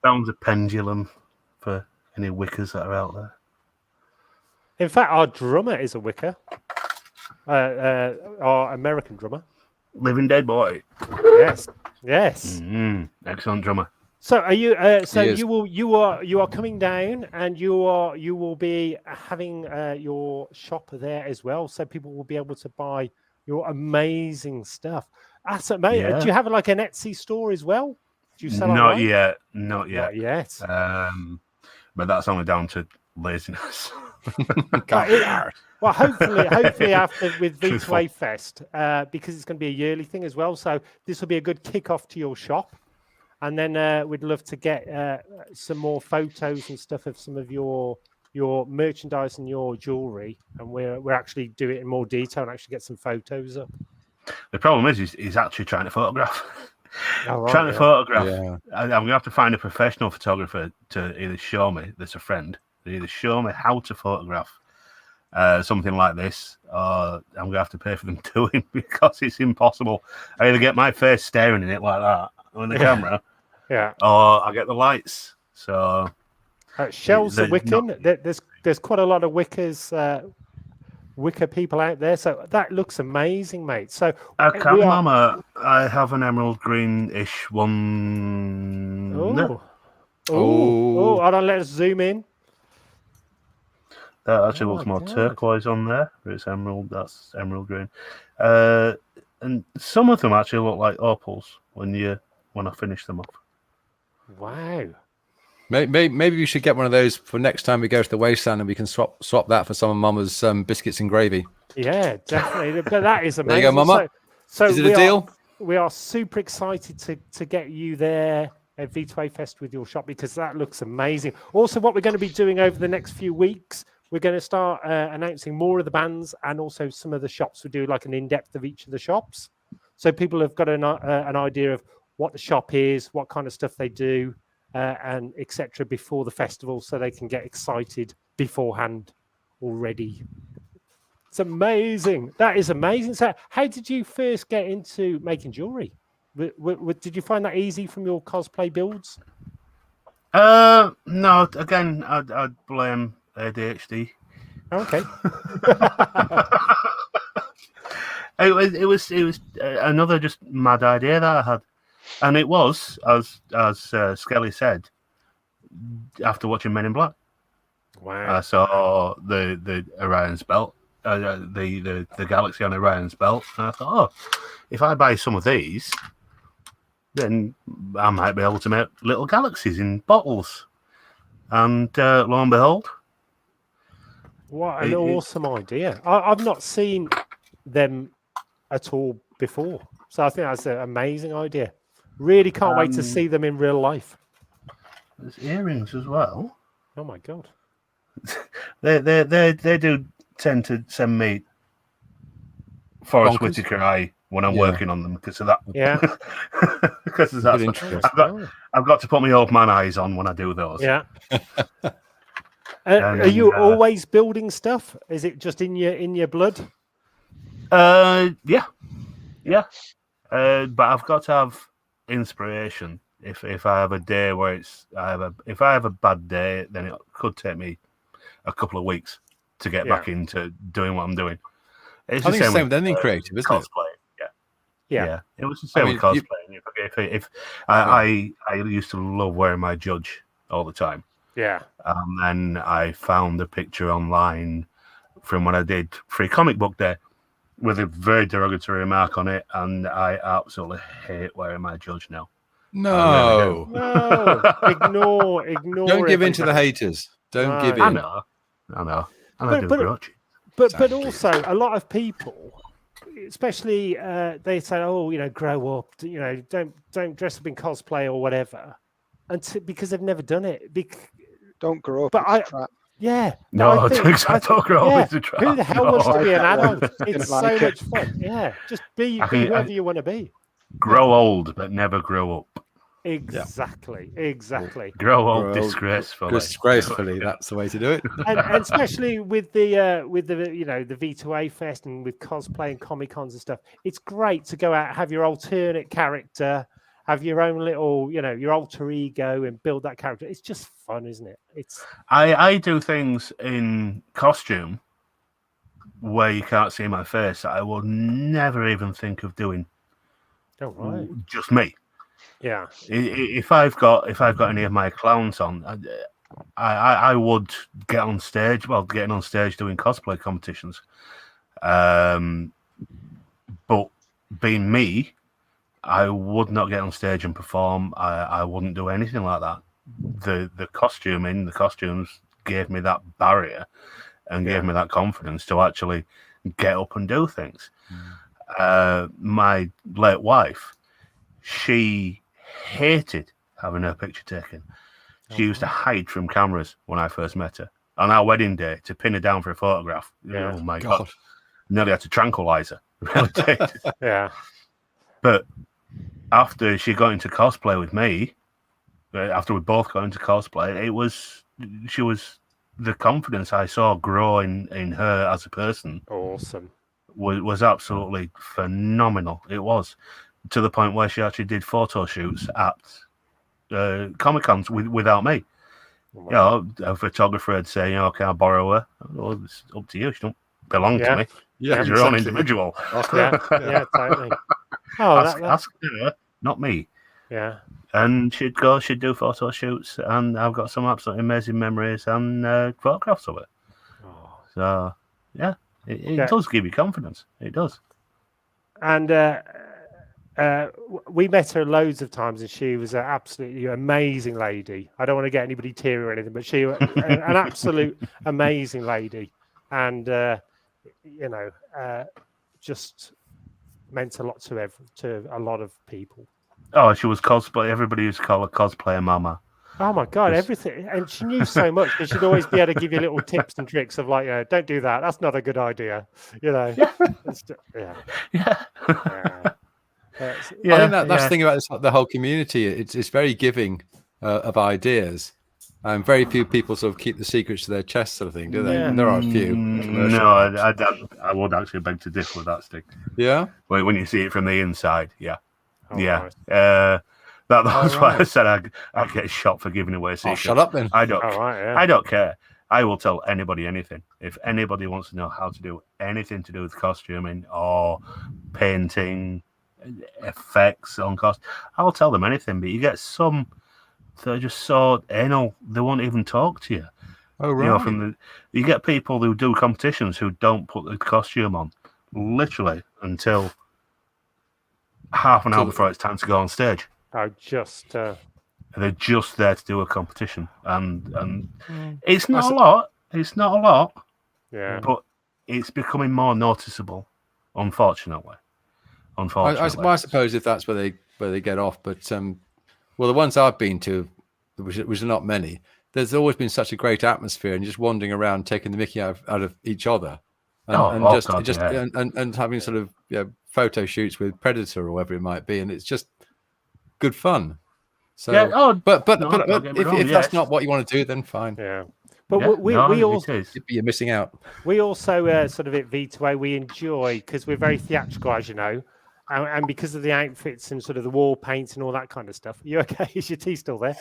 that one's a pendulum for any Wiccas that are out there. In fact, our drummer is a Wicca. Our American drummer. Living Dead Boy. Yes. Yes. Excellent drummer. So are you? So He is. you are coming down, and you will be having your shop there as well, so people will be able to buy your amazing stuff. That's amazing. Yeah. Do you have like an Etsy store as well? Do you sell Not online? yet. Not yet. Not yet. But that's only down to laziness. Well, hopefully after with Truthful. V2A Fest, because it's going to be a yearly thing as well. So this will be a good kick-off to your shop. And then we'd love to get some more photos and stuff of some of your merchandise and your jewelry, and we're actually do it in more detail and actually get some photos up. The problem is he's actually trying to photograph. Oh, right, Trying to yeah. photograph. Yeah. I'm going to have to find a professional photographer to either show me, that's a friend, to either show me how to photograph something like this, or I'm going to have to pay for them doing, because it's impossible. I either get my face staring in it like that on the camera, Yeah. or I get the lights. So Shell's the There's not- Wiccan. There's quite a lot of Wiccas, Wicca people out there. So that looks amazing, mate. So I we can't are- remember. I have an emerald green-ish one. Oh, oh! Hold on, let us zoom in. That actually Oh looks my more God. turquoise on there. But it's emerald. That's emerald green. And some of them actually look like opals when I finish them off. Wow. Maybe we should get one of those for next time we go to the wasteland, and we can swap that for some of Mama's biscuits and gravy. Yeah, definitely. But that is There amazing. you go, Mama. So Is it we a deal? We are super excited to get you there at V2A Fest with your shop, because that looks amazing. Also, what we're going to be doing over the next few weeks, we're going to start announcing more of the bands and also some of the shops. We do like an in-depth of each of the shops, so people have got an idea of what the shop is, what kind of stuff they do, and etc. before the festival, so they can get excited beforehand already. It's amazing. That is amazing. So, how did you first get into making jewelry? Did you find that easy from your cosplay builds? No. Again, I'd blame ADHD. Okay. It was another just mad idea that I had, and it was as Skelly said, after watching Men in Black. Wow. I saw the Orion's belt, the galaxy on Orion's belt, and I thought, oh, if I buy some of these, then I might be able to make little galaxies in bottles. And lo and behold, What an awesome idea. I've not seen them at all before. So I think that's an amazing idea. Really can't wait to see them in real life. there's earrings as well. Oh my God. They do tend to send me Forrest Bonkers. Whitaker when I'm Yeah. working on them because of that. Yeah. Because of Good that. interest. I've got to put my old man eyes on when I do those. Yeah. And Are you then, always building stuff? Is it just in your blood? Yeah. But I've got to have inspiration. If I have a day where if I have a bad day, then it could take me a couple of weeks to get Yeah. back into doing what I'm doing. It's I think it's the same with anything creative, isn't it? cosplay. Yeah. It was the same mean, with cosplaying. If I used to love wearing my judge all the time. Yeah. And then I found a picture online from when I did Free Comic Book Day with a very derogatory remark on it, and I absolutely hate wearing my judge now. No. No, ignore Don't give in to the everybody. haters. Don't give No. I in. know. And I But- do but- grow cheese. But Exactly. also a lot of people, especially they say, oh, grow up, don't dress up in cosplay or whatever, because they've never done it. Don't grow up. But It's a trap. Yeah. No, I think- don't grow yeah, up. It's a trap. Who the hell No. wants to be an Like that one. adult? It's so Didn't like much it. fun. Yeah, just be I can- whoever you want to be. Grow old, but never grow up. Exactly. Grow old Grow old, disgracefully. Disgracefully, that's the way to do it. And especially with the the V2A Fest and with cosplay and Comic Cons and stuff, it's great to go out, have your alternate character, have your own little, your alter ego, and build that character. It's just fun, isn't it? It's I do things in costume where you can't see my face that I will never even think of doing. all right. Just me. Yeah. If I've got any of my clowns on, I would get on stage. Well, getting on stage doing cosplay competitions. But being me, I would not get on stage and perform. I wouldn't do anything like that. The costumes gave me that barrier and gave me that confidence to actually get up and do things. My late wife, she hated having her picture taken. She used to hide from cameras when I first met her. On our wedding day, to pin her down for a photograph. Yeah. Oh my God. Nearly had to tranquilize her. Really did. Yeah. But after she got into cosplay with me, after we both got into cosplay, she was the confidence I saw grow in her as a person Awesome. was absolutely phenomenal. It was, to the point where she actually did photo shoots at Comic Cons without me. Wow. A photographer would say, can I borrow her? Well, it's up to you. She don't belong Yeah. to me. Yeah, She's your own individual. Yeah, totally. Oh, Ask her, not me. yeah. And she'd do photo shoots, and I've got some absolutely amazing memories and photographs of it. Oh. So, yeah, it does give you confidence. It does. And we met her loads of times, and she was an absolutely amazing lady. I don't want to get anybody teary or anything, but she was an absolute amazing lady, and just meant a lot to a lot of people. Oh, she was cosplay. Everybody used to call her cosplayer mama. Oh my God, Yes. everything. And she knew so much, but she'd always be able to give you little tips and tricks of like, don't do that. That's not a good idea. Yeah. Yeah. Yeah. Yeah. I think that's the thing about the whole community. It's very giving of ideas, and very few people sort of keep the secrets to their chest, sort of thing, do they? Yeah. And there are a few. No, I would actually beg to differ with that, Stick. Yeah. When you see it from the inside, yeah. Oh, Yeah. nice. That's why I right. said I get shot for giving away Oh, secrets. shut up then. I don't. All right, yeah. I don't care. I will tell anybody anything. If anybody wants to know how to do anything to do with costuming or painting, effects on cost, I will tell them anything. But you get some that are just so anal, they won't even talk to you. Oh, right. You know, you get people who do competitions who don't put the costume on literally until half an hour before it's time to go on stage. Just They're just there to do a competition, and it's not a lot. It's not a lot, yeah. but it's becoming more noticeable. Unfortunately. I suppose if that's where they get off, but well, the ones I've been to, which are not many, there's always been such a great atmosphere, and just wandering around taking the mickey out of each other, and and having sort of photo shoots with Predator or whatever it might be, and it's just good fun. So, but if that's not what you want to do, then fine. Yeah. But we also You're missing out. We also sort of at V2A we enjoy, because we're very theatrical, as you know, and because of the outfits and sort of the wall paints and all that kind of stuff. You okay? Is your tea still there?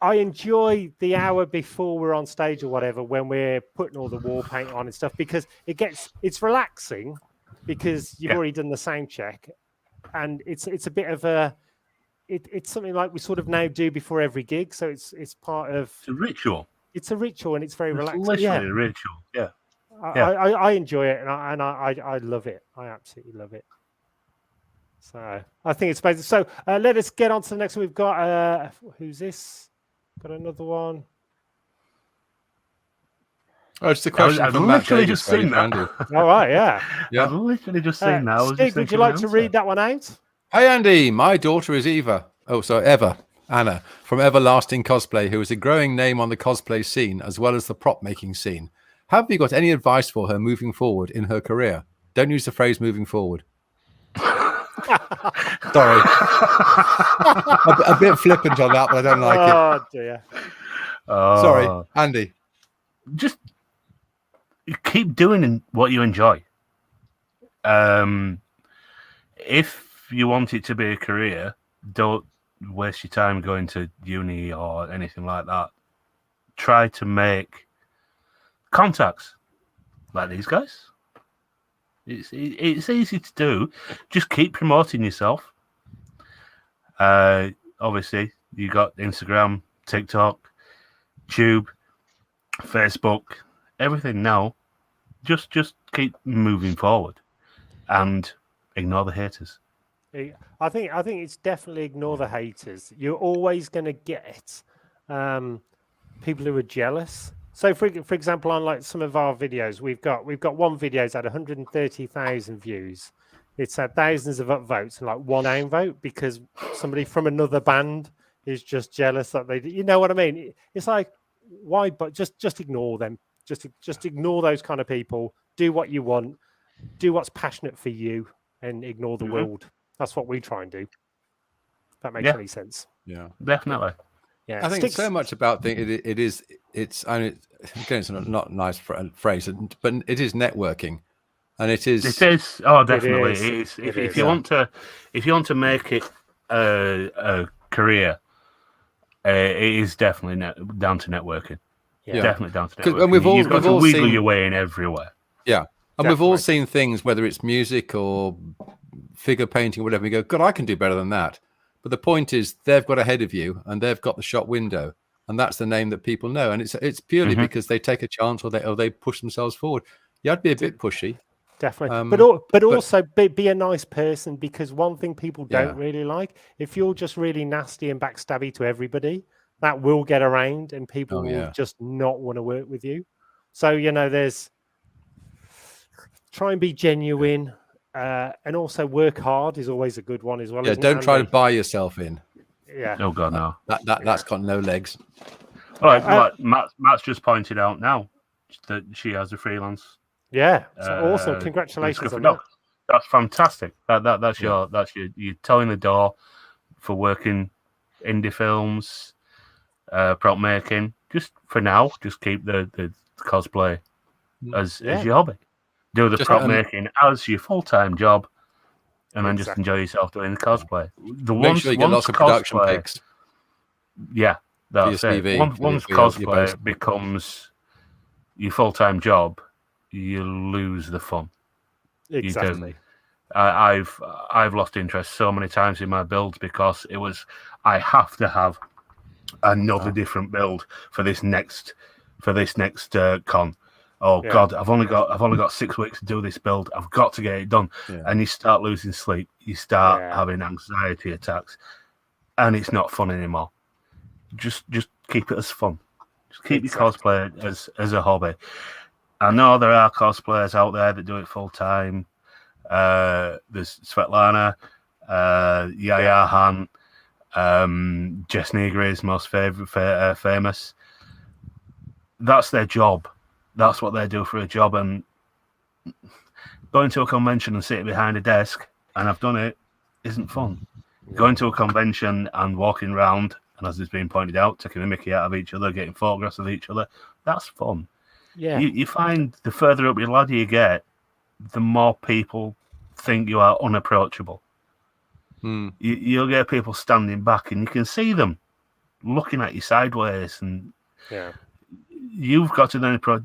I enjoy the hour before we're on stage or whatever, when we're putting all the wall paint on and stuff, because it's relaxing, because you've already done the sound check, and it's a bit of a it's something like we sort of now do before every gig, so it's part of It's a ritual. It's a ritual, and it's very relaxing. Literally a ritual. Yeah. I enjoy it, and I love it. I absolutely love it. So I think it's amazing. So let us get on to the next one. We've got who's this? Got another one. Oh, it's a question I've from Matt literally Davis, just ready seen for that. Andy. All right, yeah. Yeah. I've literally just seen that. I was Stig, just would you thinking like the to answer. read that one out? Hey Andy, my daughter is Eva. Oh, sorry, Eva. Anna from Everlasting Cosplay, who is a growing name on the cosplay scene as well as the prop making scene. Have you got any advice for her moving forward in her career? Don't use the phrase moving forward. Sorry. a bit flippant on that, but I don't like it. Oh dear. Sorry, Andy. Just keep doing what you enjoy. If you want it to be a career, don't waste your time going to uni or anything like that. Try to make contacts like these guys. It's easy to do. Just keep promoting yourself. Obviously, you got Instagram, TikTok, Tube, Facebook, everything now. Just keep moving forward and ignore the haters. I think it's definitely ignore the haters. You're always going to get people who are jealous. So, for example, on like some of our videos, we've got one video's had 130,000 views. It's had thousands of upvotes and like one downvote because somebody from another band is just jealous that they. You know what I mean? It's like why? But just ignore them. Just ignore those kind of people. Do what you want. Do what's passionate for you, and ignore the world. That's what we try and do. If that makes any sense. Yeah, definitely. Yeah, I think so much about it's. I mean, again, it's not a nice phrase, but it is networking, and it is. It is. Oh, definitely. It is. If you want to make it a career, it is definitely down to networking. Yeah. Definitely down to networking. And You've got to wiggle your way in everywhere. Yeah, and Definitely. we've all seen things, whether it's music or figure painting or whatever. We go, God, I can do better than that. But the point is, they've got ahead of you, and they've got the shop window, and that's the name that people know. And it's purely because they take a chance or they push themselves forward. You have to be a bit pushy, definitely, but also be a nice person, because one thing people don't really like, if you're just really nasty and backstabby to everybody, that will get around, and people will just not want to work with you. So there's try and be genuine. And also work hard is always a good one as well. Yeah, don't try to buy yourself in. Yeah. Oh God, no. That's got no legs. All right, like Matt's just pointed out now that she has a freelance. Yeah, so awesome! Congratulations on that. That's fantastic. That's your you're towing the door for working indie films, prop making. Just for now, just keep the cosplay as your hobby. Do the prop making as your full-time job, and then just enjoy yourself doing the cosplay. Make sure you get lots of production pics. Yeah, that's it. Once cosplay becomes your full-time job, you lose the fun. Exactly. You do. I've lost interest so many times in my builds because I have to have another different build for this next con. Oh God, I've only got 6 weeks to do this build. I've got to get it done. Yeah. And you start losing sleep. You start having anxiety attacks, and it's not fun anymore. Just keep it as fun. Just keep your cosplay as a hobby. I know there are cosplayers out there that do it full time. There's Svetlana, Yaya Han, Jess Negri is most famous. That's their job. That's what they do for a job. And going to a convention and sitting behind a desk, and I've done it, isn't fun. Going to a convention and walking around, and as it's been pointed out, taking a mickey out of each other, getting photographs of each other, that's fun. Yeah. You find the further up your ladder you get, the more people think you are unapproachable. You'll get people standing back, and you can see them looking at you sideways, and you've got to then approach.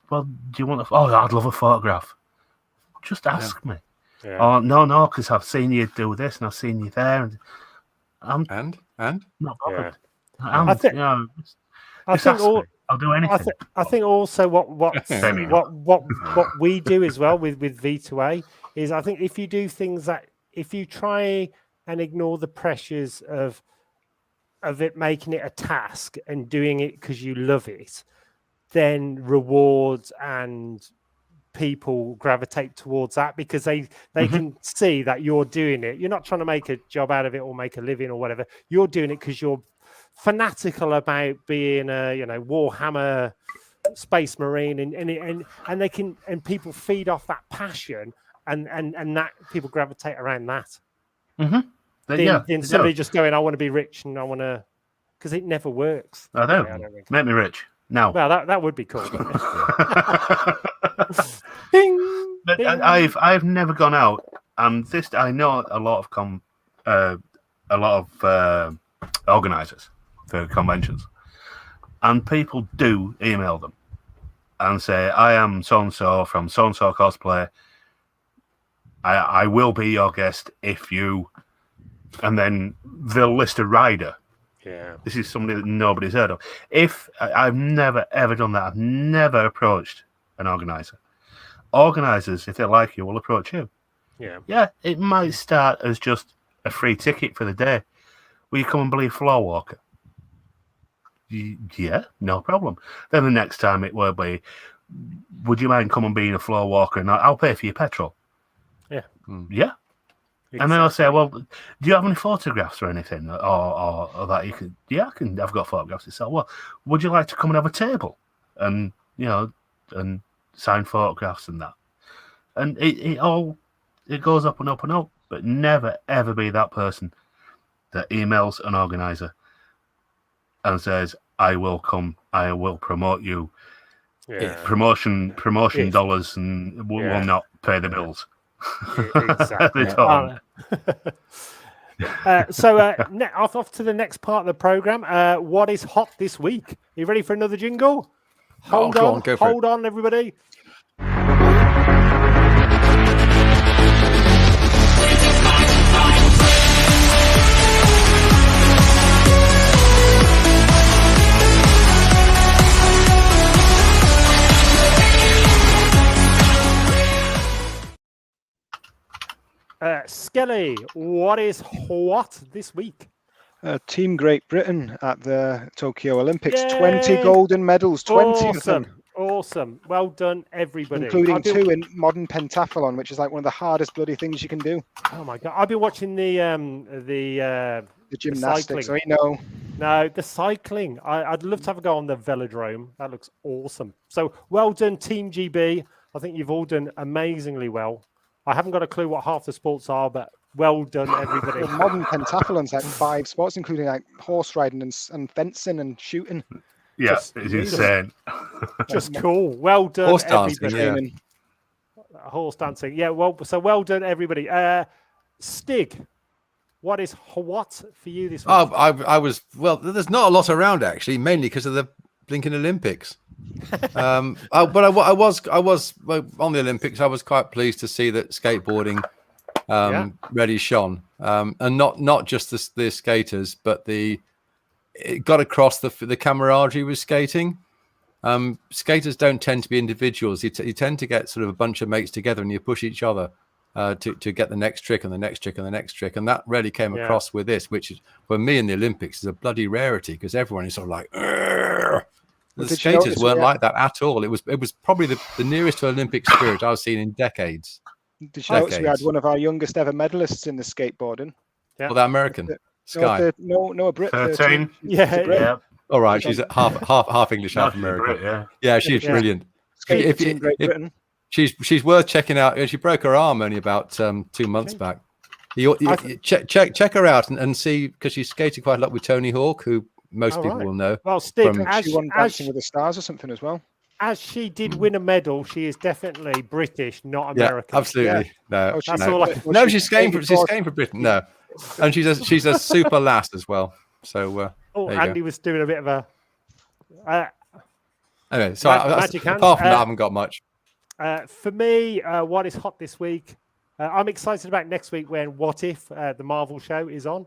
Well, do you want Oh, I'd love a photograph. Just ask me. Yeah. Oh no, because I've seen you do this, and I've seen you there, and and not bothered. I think I'll do anything. I think also what we do as well with V2A is, I think if you do things that if you try and ignore the pressures of it making it a task and doing it because you love it, then rewards and people gravitate towards that because they can see that you're doing it. You're not trying to make a job out of it or make a living or whatever. You're doing it because you're fanatical about being a Warhammer Space Marine, and they can, and people feed off that passion, and that people gravitate around that. Then somebody just going, I want to be rich and I want to, because it never works. I don't think. Make me rich now. Well, that would be cool. Ding, but ding. I've never gone out, and this I know a lot of organisers for conventions, and people do email them and say, I am so and so from so and so Cosplayer. I will be your guest if you, and then they'll list a rider. Yeah, this is somebody that nobody's heard of. If I've never ever done that, I've never approached an organizer. Organizers, if they like you, will approach you. Yeah, it might start as just a free ticket for the day. Will you come and be a floor walker? Yeah, no problem. Then the next time it will be, would you mind come and being a floor walker and I'll pay for your petrol? Yeah. Yeah. Exactly. And then I'll say, well, do you have any photographs or anything? Or that you could, yeah, I've got photographs to sell. Well, would you like to come and have a table? And, and sign photographs and that. And it goes up and up and up, but never, ever be that person that emails an organizer and says, I will come, I will promote you. Yeah. Promotion dollars and will not pay the bills. Exactly. Off to the next part of the program. What is hot this week? Are you ready for another jingle? Hold on, everybody. Skelly, what is what this week? Team Great Britain at the Tokyo Olympics. Yay! 20 golden medals, 20 of them. Awesome. Well done, everybody. Including 2 in modern pentathlon, which is like one of the hardest bloody things you can do. Oh my God. I've been watching the gymnastics, the No, the cycling. I'd love to have a go on the velodrome. That looks awesome. So well done, Team GB. I think you've all done amazingly well. I haven't got a clue what half the sports are, but well done, everybody. Well, modern pentathlon's like 5 sports, including like horse riding and fencing and shooting. Yeah, it's insane. Just cool. Well done, horse dancing, everybody. Yeah. Horse dancing. Yeah, well done, everybody. Stig, what is what for you this week? I was, there's not a lot around actually, mainly because of the blinking Olympics. But I was on the Olympics. I was quite pleased to see that skateboarding really shone, and not just the skaters, but it got across the camaraderie with skating. Skaters don't tend to be individuals. You tend to get sort of a bunch of mates together, and you push each other to get the next trick and the next trick and the next trick, and that really came across with this, which is for me in the Olympics is a bloody rarity because everyone is sort of like. Urgh! The skaters weren't like that at all. It was probably the nearest to Olympic spirit I've seen in decades. Did you notice we had one of our youngest ever medalists in the skateboarding? Yeah. Well, the American Sky. No, a Brit. 13. Yeah. All right, she's half English, half American. Brit, yeah, she's brilliant. She's worth checking out. She broke her arm only about 2 months back. You check her out and see, because she skated quite a lot with Tony Hawk, who most people will know. Well, Steve, she won Dancing with the Stars or something as well. As she did win a medal, she is definitely British, not American. Yeah, absolutely. Yeah. No, she's skating for Britain. No, and she's a super lass as well. So Andy was doing a bit of a. Anyway, so apart from that, I haven't got much. For me, what is hot this week? I'm excited about next week when What If, the Marvel show, is on.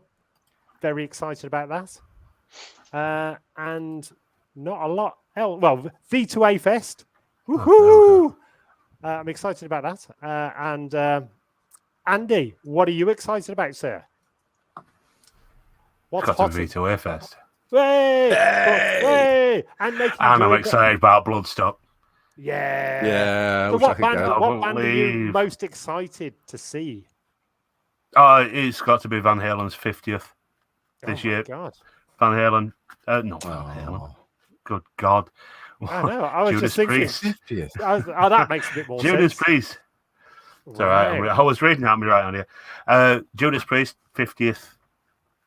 Very excited about that. And not a lot else. Well, V2A Fest. Woohoo! I'm excited about that. And Andy, what are you excited about, sir? What's Got to hot? V2A Fest. Way! Hey! Way! And making And I'm Georgia- excited about Bloodstock. Yeah. Yeah. I So wish I what could band? go. What band are you believe- most excited to see? Oh, it's got to be Van Halen's 50th this oh my year. God. Van Halen. Not Van Halen. Oh. Good God. I know. I was Judas just thinking. Priest. 50th. Oh, that makes a bit more Judas sense. Priest. It's all right. Wow. I was reading that. Me right on here. Judas Priest, 50th.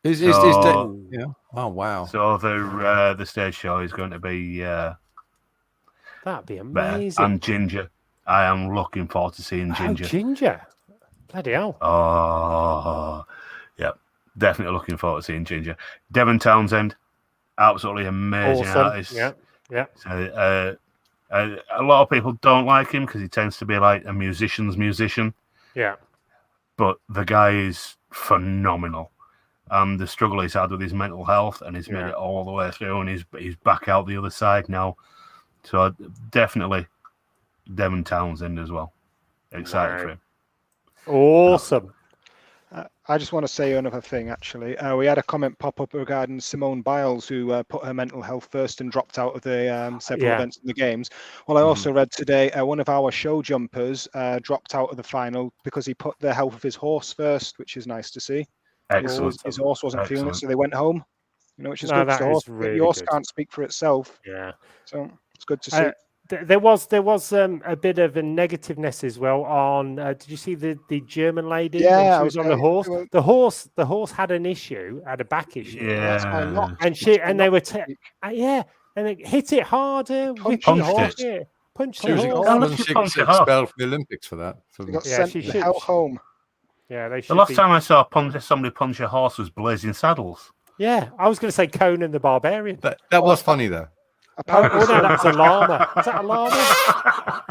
Is So- yeah. Oh wow. So the stage show is going to be That'd be better. amazing. And Ginger. I am looking forward to seeing Ginger. Oh, Ginger. Bloody hell. Oh, yeah. Definitely looking forward to seeing Ginger. Devon Townsend, absolutely amazing Awesome. artist. Yeah. Yeah. So, a lot of people don't like him because he tends to be like a musician's musician, Yeah. but the guy is phenomenal. And the struggle he's had with his mental health, and he's made Yeah. it all the way through, and he's back out the other side now. So definitely Devon Townsend as well. Excited Wow. for him. Awesome. I just want to say another thing, actually. We had a comment pop up regarding Simone Biles, who put her mental health first and dropped out of the several Yeah. events in the games. Well, I also read today one of our show jumpers dropped out of the final because he put the health of his horse first, which is nice to see. Excellent. His horse wasn't feeling it, Excellent. so they went home. Which is No, good. 'cause that The is horse, really the horse good. can't speak for itself, Yeah. so it's good to see. There was a bit of a negativeness as well on. Did you see the German lady? when Yeah, she I was was on the gonna- horse. The horse had an issue, had a back issue. That's fine, Yeah. not- and it's they were not- yeah, and they hit it harder, whip it Punched harder, it. punched She the was horse. Oh, Wasn't she punch it off. expelled from the Olympics for that? They got Yeah, sent she the should- hell home. Yeah, they The should last be. time I saw somebody punch a horse was Blazing Saddles. Yeah, I was going to say Conan the Barbarian. That was funny though. Oh no, that was a llama. Was that a llama?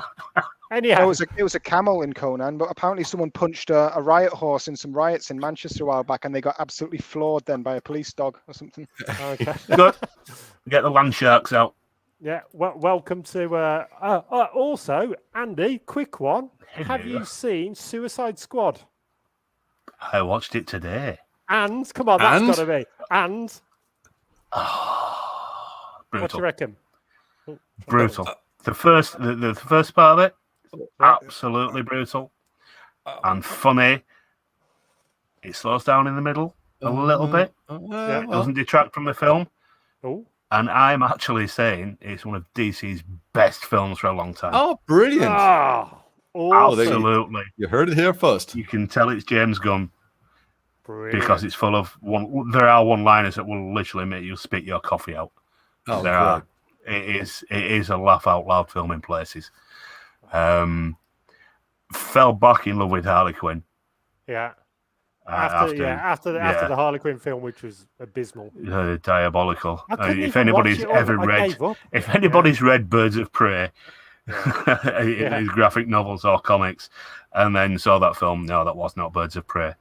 Anyhow, It was a camel in Conan, but apparently someone punched a riot horse in some riots in Manchester a while back, and they got absolutely floored then by a police dog or something. okay. Good. Get the land sharks out. Yeah, well, welcome to. Also, Andy, quick one. Have you seen Suicide Squad? I watched it today. And come on, that's And? got to be. And what do Brutal. you reckon? Brutal. The first part of it, Yeah. absolutely brutal and funny. It slows down in the middle a little bit. Yeah. It doesn't detract from the film. Oh, And I'm actually saying it's one of DC's best films for a long time. Oh, brilliant! ah, awesome. Absolutely. You heard it here first. You can tell it's James Gunn Brilliant. because it's full of there are one-liners that will literally make you spit your coffee out. Oh, There are. It is a laugh out loud film in places. Fell back in love with Harley Quinn. yeah. After yeah. the Harley Quinn film, which was abysmal. Diabolical. I couldn't If even watch anybody's it all. ever I read, gave up. if anybody's read Birds of Prey, Yeah. in his graphic novels or comics, and then saw that film, no, that was not Birds of Prey.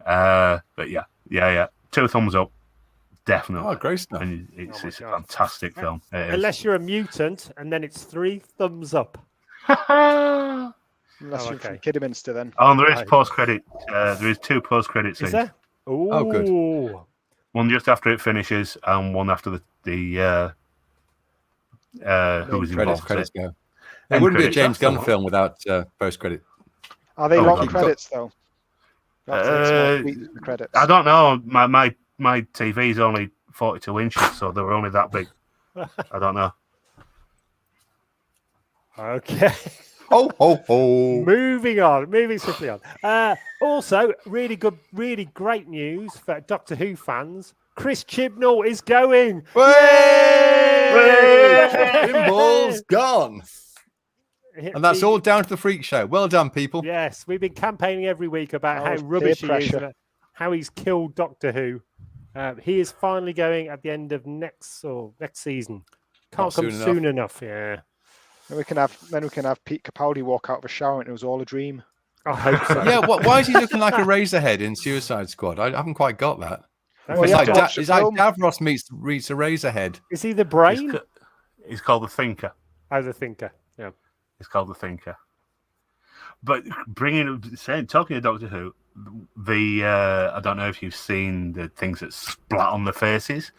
But yeah, 2 thumbs up, definitely. Oh, great stuff. And it's Oh my a God. fantastic film. It is. Unless you're a mutant, and then it's 3 thumbs up. Unless Oh, you're from okay. Kidderminster, then. Oh, and there is Right. post-credit. There is 2 post-credit Is scenes. there? Ooh. Oh, good. One just after it finishes, and one after the who was involved. Credits go. End It wouldn't be a credits, James that's the Gunn one. film without post credit. Are they Oh, long God. credits, though? That's the credits. I don't know. My TV is only 42 inches, so they were only that big. I don't know. Okay. Ho ho ho! Moving swiftly on. Also, really great news for Doctor Who fans. Chris Chibnall is going. Pinball's gone, and that's all down to the Freak Show. Well done, people. Yes, we've been campaigning every week about Oh, how it's rubbish he peer is, pressure. and how he's killed Doctor Who. He is finally going at the end of next season. Can't Not come soon soon enough. Yeah, Then we can have Pete Capaldi walk out of a shower, and it was all a dream. I hope so. Yeah, why is he looking like a Razorhead in Suicide Squad? I haven't quite got that. Don't It's you have like, to have watch the it's like film. Davros meets a Razorhead. Is he the brain? He's called the Thinker. As a thinker. Yeah. It's called the Thinker. But talking to Doctor Who, I don't know if you've seen the things that splat on the faces.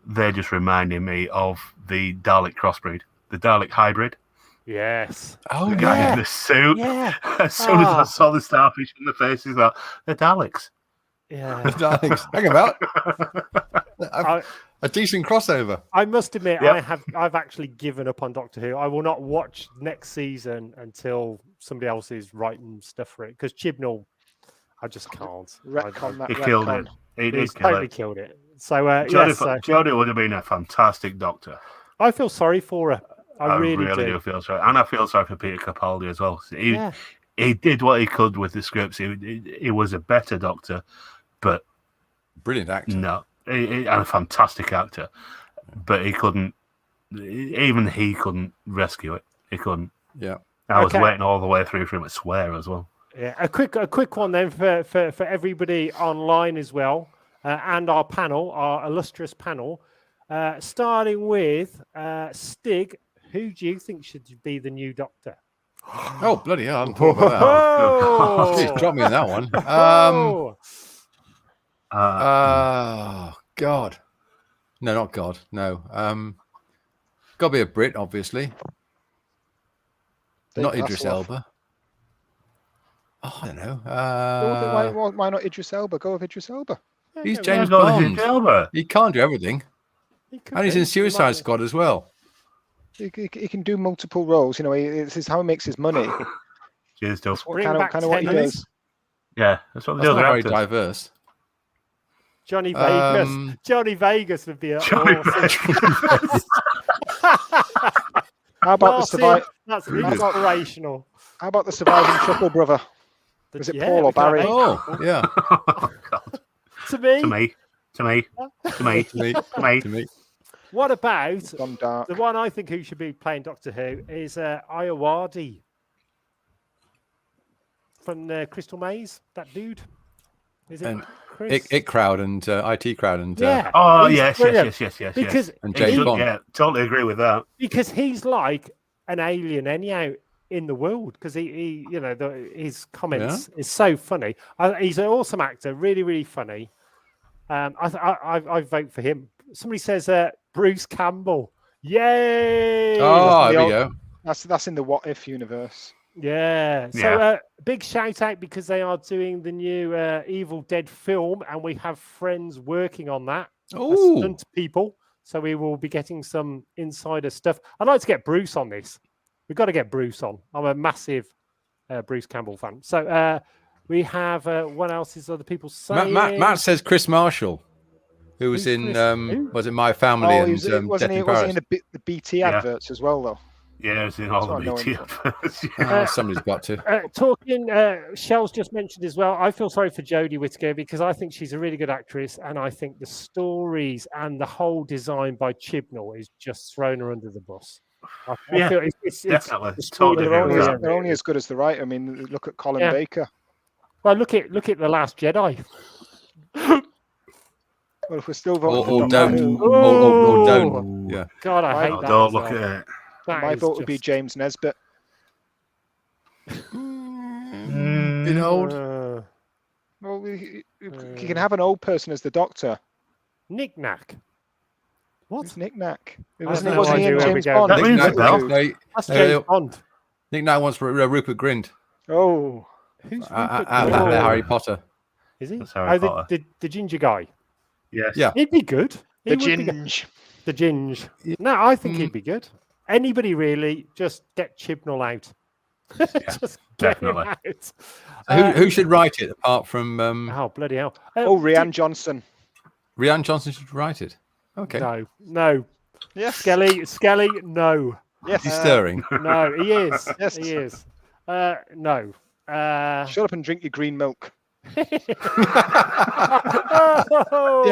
They're just reminding me of the Dalek crossbreed, the Dalek hybrid. Yes. Oh, The guy yeah. in the suit. Yeah. As soon as I saw the starfish on the faces, they're Daleks. Yeah. Daleks. Hang about. A decent crossover. I must admit, Yep. I've actually given up on Doctor Who. I will not watch next season until somebody else is writing stuff for it. Because Chibnall, I just can't. Retcon that. He killed retcon. it. He He's did kill totally it. killed it. So, yes, Jodie would have been a fantastic Doctor. I feel sorry for her. I really do. feel sorry. And I feel sorry for Peter Capaldi as well. Yeah. He did what he could with the scripts. He was a better Doctor, but Brilliant actor. no, and a fantastic actor. But he couldn't, even he couldn't rescue it. He couldn't. Yeah. I was Okay. waiting all the way through for him to swear as well. Yeah, a quick one then for everybody online as well, and our panel, our illustrious panel, starting with Stig. Who do you think should be the new Doctor? Oh, bloody hell. I haven't thought about that. Oh, Jeez, drop me in that one. Oh! God. No, not God. No. Got to be a Brit, obviously. Dave Not Idris Hasselhoff. Elba. Oh, I don't know. Why not Idris Elba? Go with Idris Elba. He's Yeah, James Go with Bond. Elba. He can't do everything. he could And he's be. in He Suicide might be. Squad as well. He can do multiple roles. You know, this is how he makes his money. Cheers, Duff. What Bring kind back of what he tennis. does. Yeah, that's what That's the not other very actors. diverse. Johnny Vegas. Um, Johnny Vegas would be a Johnny awesome. How about the survive? That's inspirational. How about the surviving Chuckle brother? Was it Paul or we got Barry? eight. Oh, yeah. Oh, God. To me, To me. To me. To me. To me. To me. To me. what about Gone dark. the one I think who should be playing Doctor Who is Iowadi from Crystal Maze. That dude. Is it And Chris? It crowd and IT crowd and yeah. Oh, he's yes, brilliant. yes. Because and He James should- Bond. Yeah, totally agree with that. because he's like an alien anyhow in the world because he you know his comments is so funny. He's an awesome actor, really really funny. I vote for him. Somebody says Bruce Campbell. Yay! Oh, the there we old- go. That's in the What If universe. Yeah. So Yeah. big shout out because they are doing the new Evil Dead film and we have friends working on that. Oh, Stunt people. So we will be getting some insider stuff. I'd like to get Bruce on this. We've got to get Bruce on. I'm a massive Bruce Campbell fan. So we have what else is other people saying? Matt says Chris Marshall, who was Who's in Chris? Who? was it My Family Oh, and he was, Death wasn't in he? Was he Paris? in the BT Yeah. adverts as well, though? Yeah, it's in all That's the what I know BT adverts. Somebody's got to. Talking, Shell's just mentioned as well. I feel sorry for Jodie Whittaker because I think she's a really good actress, and I think the stories and the whole design by Chibnall is just thrown her under the bus. I Yeah, feel it's definitely. the story Totally They're agree only, with as, that. they're only as good as the writer. I mean, look at Colin Yeah. Baker. Well, look at the Last Jedi. Well, if we're still voting Or for don't. Doctor Who, Or don't. Yeah. God, I hate Oh, that. Don't as look well. at it. That my is vote would be just- James Nesbitt. Bit old. Well, you can have an old person as the Doctor. Knick Knack. What? Who's Nick Nack? have Wasn't no he idea in where we're James going. Bond? That rings a bell. That's No, James Bond. Nick Knight wants Rupert Grint Oh, Who's out Rupert of Grint? Harry Potter. Is he? That's Harry Oh, Potter. the ginger guy. Yes. Yeah. He'd be good. He the would be good. Ginge. The Ginge. No, I think he'd be good. Anybody really, just get Chibnall out. Just get him definitely. out. Who should write it apart from Oh, bloody hell. Oh, Rianne Johnson. Rianne Johnson should write it? Okay. No. Yes. Skelly, no. Yes. He's stirring. No, he is. Yes. He is. No. Shut up and drink your green milk. Yeah,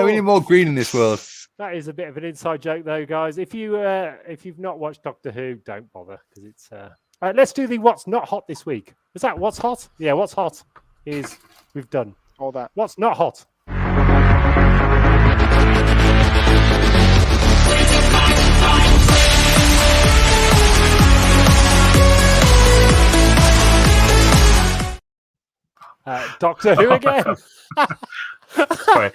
we need more green in this world. That is a bit of an inside joke, though, guys. If you've not watched Doctor Who, don't bother because it's. Let's do the what's not hot this week. Is that what's hot? Yeah, what's hot is we've done. All that. What's not hot? Doctor Who again. Sorry.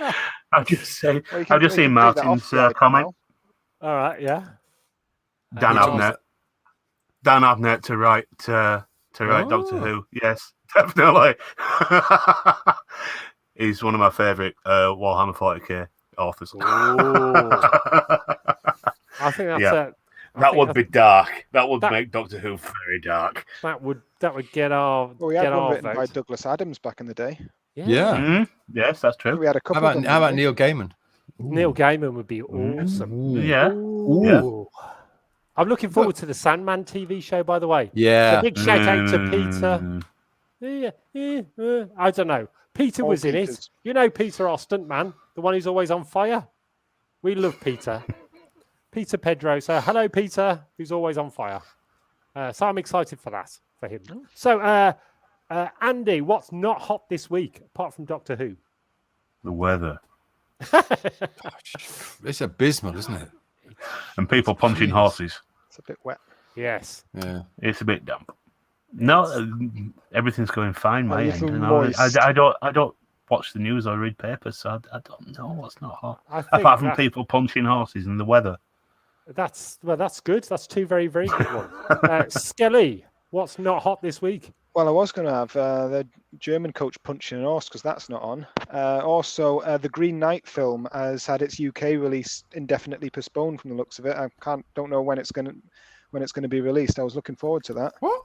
I've just seen Well, you can- you seen can take that Martin's off the item comment. now. All right, yeah. Dan Which Abnett. Dan Abnett to write Doctor Oh. Who. Yes, definitely. He's one of my favourite Warhammer 40k authors. I think that's Yeah. it. That would be dark. That would That- make Doctor Who very dark. That would get our Well, we had get one our written by vote. Douglas Adams back in the day. Yeah. Yes, that's true. We had a How couple. about of them, how about didn't we? Neil Gaiman? Neil Gaiman would be awesome. Yeah. Ooh. I'm looking forward to the Sandman TV show, by the way. So Yeah. big shout out to Peter. I don't know. Peter All was in it. Peters. You know Peter, our stuntman, the one who's always on fire. We love Peter. Peter Pedro. So hello, Peter, who's always on fire. So I'm excited for that, for him. So, Andy, what's not hot this week, apart from Doctor Who? The weather. It's abysmal, isn't it? And people punching horses. It's a bit wet. Yes. Yeah. It's a bit damp. No, everything's going fine. My end. little You know, moist. I don't watch the news or read papers, so I don't know what's not hot. I think Apart from that- people punching horses and the weather. That's good. That's two very, very good ones. Skelly, what's not hot this week? Well, I was going to have the German coach punching an horse because that's not on. Also, the Green Knight film has had its UK release indefinitely postponed from the looks of it. I don't know when it's going to be released. I was looking forward to that. What?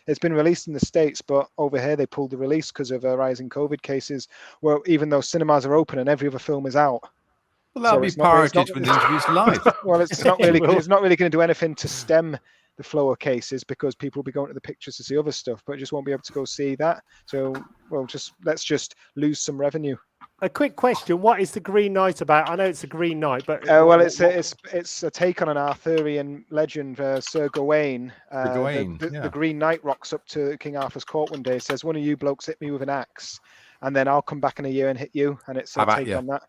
It's been released in the States, but over here they pulled the release because of rising COVID cases. Well, even though cinemas are open and every other film is out. Well, that'll So be it's not- it's pirated not- when the interview's live. Well, it's not really Well- it's not really going to do anything to stem the flow of cases because people will be going to the pictures to see other stuff, but just won't be able to go see that. So, let's just lose some revenue. A quick question: what is the Green Knight about? I know it's a Green Knight, but Well, it's a take on an Arthurian legend, Sir Gawain. Gawain, the yeah. Green Knight rocks up to King Arthur's court one day, says, "One of you blokes hit me with an axe, and then I'll come back in a year and hit you." And it's How a about take you? on that.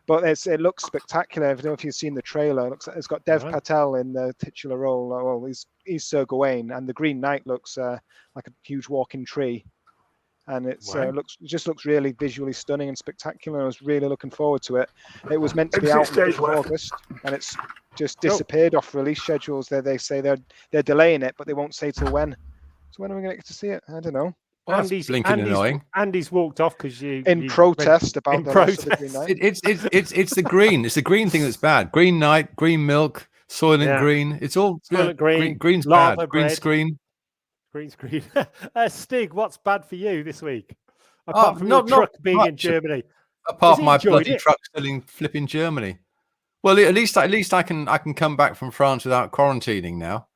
But it looks spectacular. I don't know if you've seen the trailer. It's got Dev Right. Patel in the titular role. Well, he's Sir Gawain, and the Green Knight looks like a huge walking tree, and it just looks really visually stunning and spectacular. I was really looking forward to it. It was meant to be out in August, and it's just disappeared off release schedules. They say they're delaying it, but they won't say till when. So when are we going to get to see it? I don't know. Well, that's blinking annoying. Andy's walked off because you Protest about in the loss of the Green protest. Knight. It's the green. It's the green thing that's bad. Green Knight, green milk, Soylent Yeah. Green. It's all Soylent Green, Green's lava bad. Green bread. screen. Green screen. Stig, what's bad for you this week? Apart from not your truck being in much. Germany. Apart Has from he my enjoyed bloody it? truck still in flipping Germany. Well, at least I can come back from France without quarantining now.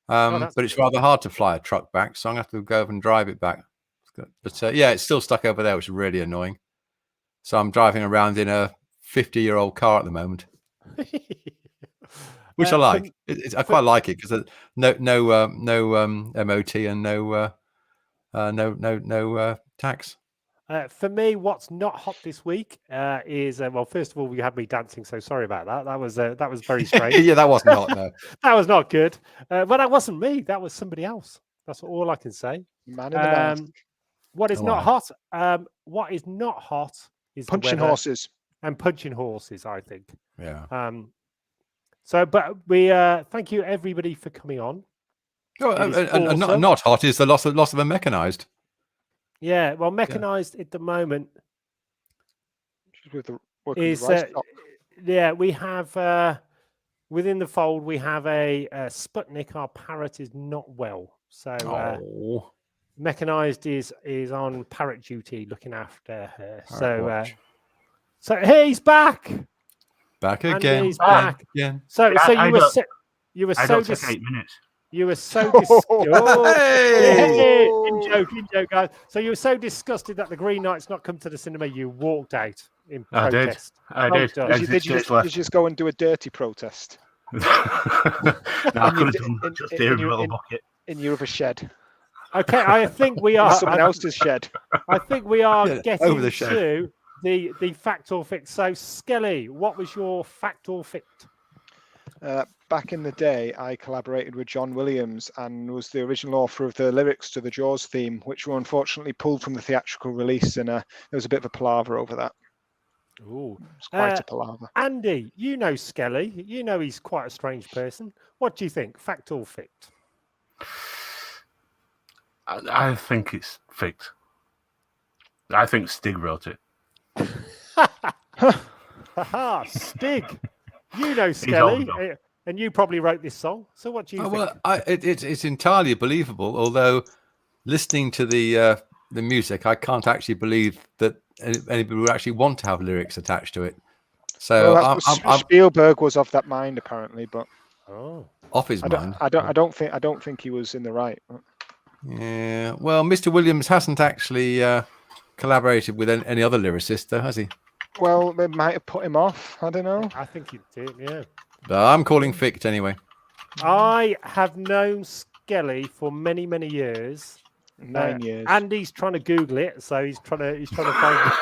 That's But it's rather hard to fly a truck back, so I'm gonna have to go over and drive it back. But yeah, it's still stuck over there, which is really annoying. So I'm driving around in a 50-year-old car at the moment, which I like. I quite like it because no MOT and no tax. For me, what's not hot this week is well. First of all, you had me dancing, so sorry about that. That was very strange. Yeah, that wasn't hot. No. That was not good. But that wasn't me. That was somebody else. That's all I can say. Man in the mask. What is Oh, not hot? What is not hot is the Punching weather horses. and punching horses. I think. Yeah. So, but we thank you everybody for coming on. Oh, It is and awesome. not hot is the loss of a mechanized. Yeah, well, mechanized at the moment With the working with is rice stock. yeah. We have within the fold we have a Sputnik. Our parrot is not well, so Oh, mechanized is on parrot duty, looking after her. Parrot So he's back. back Andy, again. he's back. Again. So I you were don't- so, you were I so don't take 8 minutes. you were so disgusted. Hey! In joke, guys. So you were so disgusted that the Green Knight's not come to the cinema, you walked out in I did. protest. I Well did. done. Did you just go and do a dirty protest No, I could have done in- just in- here in in a your- little in- bucket. in your other shed? Okay, I think we are. Someone else's shed. I think we are Yeah, getting over the shed. to the fact or fict. So, Skelly, what was your fact or fict? Back in the day, I collaborated with John Williams and was the original author of the lyrics to the Jaws theme, which were unfortunately pulled from the theatrical release, and there was a bit of a palaver over that. Ooh. It's quite a palaver. Andy, you know Skelly. You know he's quite a strange person. What do you think? Fact or fict? I think it's faked. I think Stig wrote it. Haha, Stig. You know Skelly, and you probably wrote this song. So what do you think? Well, it's entirely believable. Although listening to the music, I can't actually believe that anybody would actually want to have lyrics attached to it. So Well, Spielberg was of that mind apparently, but off his mind. I don't think he was in the right. Yeah. Well, Mr. Williams hasn't actually collaborated with any other lyricist, though, has he? Well, they might have put him off. I don't know. I think he did, yeah. But I'm calling fict anyway. I have known Skelly for many, many years. 9 years. Andy's trying to Google it, so he's trying to find.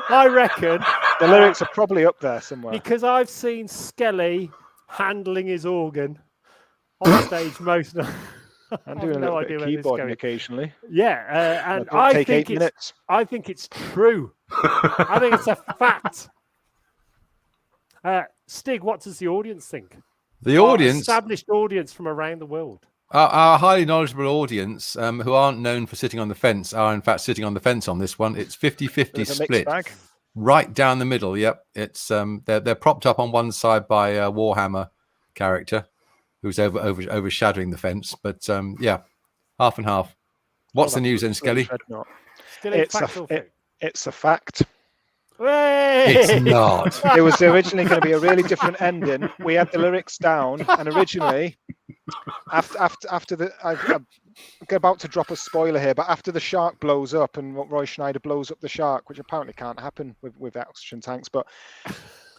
I reckon the lyrics are probably up there somewhere. Because I've seen Skelly handling his organ on stage most. I'm doing a little bit of keyboarding occasionally. Yeah, and I think it's true. I think it's a fact. Stig, what does the audience think? The Our audience, established audience from around the world. Our highly knowledgeable audience, who aren't known for sitting on the fence, are in fact sitting on the fence on this one. It's 50-50 split, right down the middle. Yep, it's they're propped up on one side by a Warhammer character who's overshadowing the fence, but yeah, half and half. What's the news then, Skelly? It's a fact. It's not. It was originally going to be a really different ending. We had the lyrics down, and originally, after the, I'm about to drop a spoiler here, but after the shark blows up and Roy Schneider blows up the shark, which apparently can't happen with oxygen tanks, but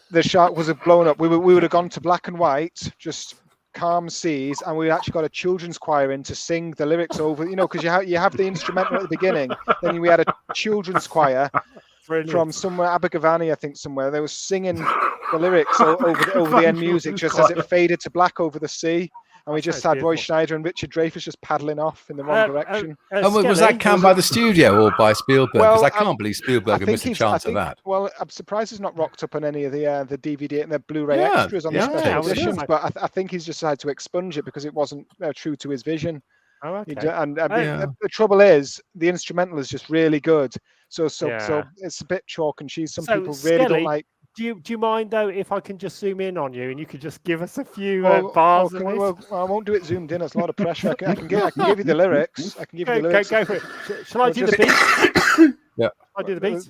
the shark was blown up. We would have gone to black and white, just calm seas, and we actually got a children's choir in to sing the lyrics over, because you have the instrumental at the beginning, then we had a children's choir. Brilliant. From somewhere, Abergavenny, I think somewhere, they were singing the lyrics over the end music just as it faded to black over the sea, and we just had Roy Schneider and Richard Dreyfuss just paddling off in the wrong direction. And was that canned by the studio or by Spielberg? Because I can't believe Spielberg had missed a chance of that. Well, I'm surprised it's not rocked up on any of the DVD and the Blu-ray extras on the special editions, but I think he's just decided to expunge it because it wasn't true to his vision. Oh, okay. The trouble is, the instrumental is just really good. So it's a bit chalk and cheese. Some people really don't like. Do you mind though if I can just zoom in on you and you could just give us a few bars? Well, I won't do it zoomed in. It's a lot of pressure. I can give you the lyrics. I can give you the lyrics. Go for it. Shall I do the beat? Yeah. I do the beat.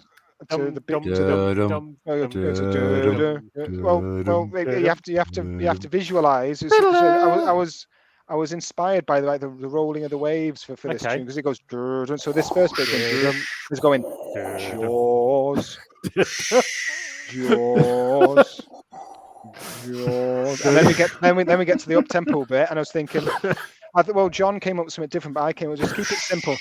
Well, you have to visualize. I was inspired by the rolling of the waves for this tune because it goes. So this first bit is going Jaws, Jaws, Jaws, and then we get to the up tempo bit, and I was thinking, John came up with something different, but I came with just keep it simple.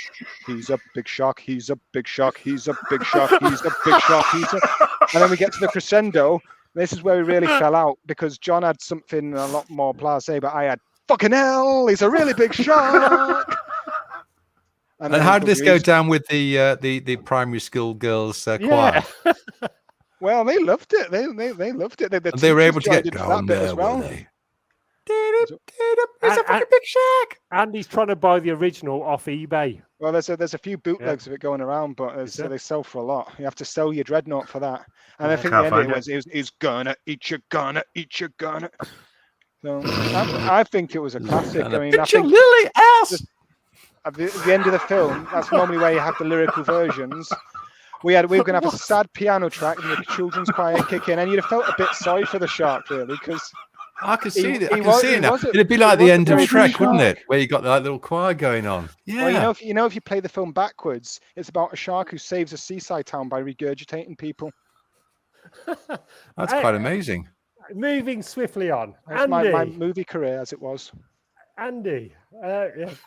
He's a big shark. He's a big shark. He's a big shark. He's a big shark. And then we get to the crescendo. This is where we really fell out because John had something a lot more blasé, but I had. Fucking hell! He's a really big shark. And how did this go down with the primary school girls choir? Well, they loved it. They loved it. They were able to get down there, were they? He's a fucking big shark. And he's trying to buy the original off eBay. Well, there's a few bootlegs of it going around, but they sell for a lot. You have to sell your Dreadnought for that. And I think the end was he's gonna eat your gonna eat your gonna. So I think it was a classic. I mean, I think Lily ass. At the end of the film, that's normally where you have the lyrical versions. We were going to have a sad piano track and the children's choir kick in, and you'd have felt a bit sorry for the shark, really, because I can see it. I can see it now. It'd be like the end of Shrek, wouldn't it? Where you got that little choir going on. Yeah. Well, if you play the film backwards, it's about a shark who saves a seaside town by regurgitating people. That's quite amazing. Moving swiftly on. That's my movie career, as it was. Andy,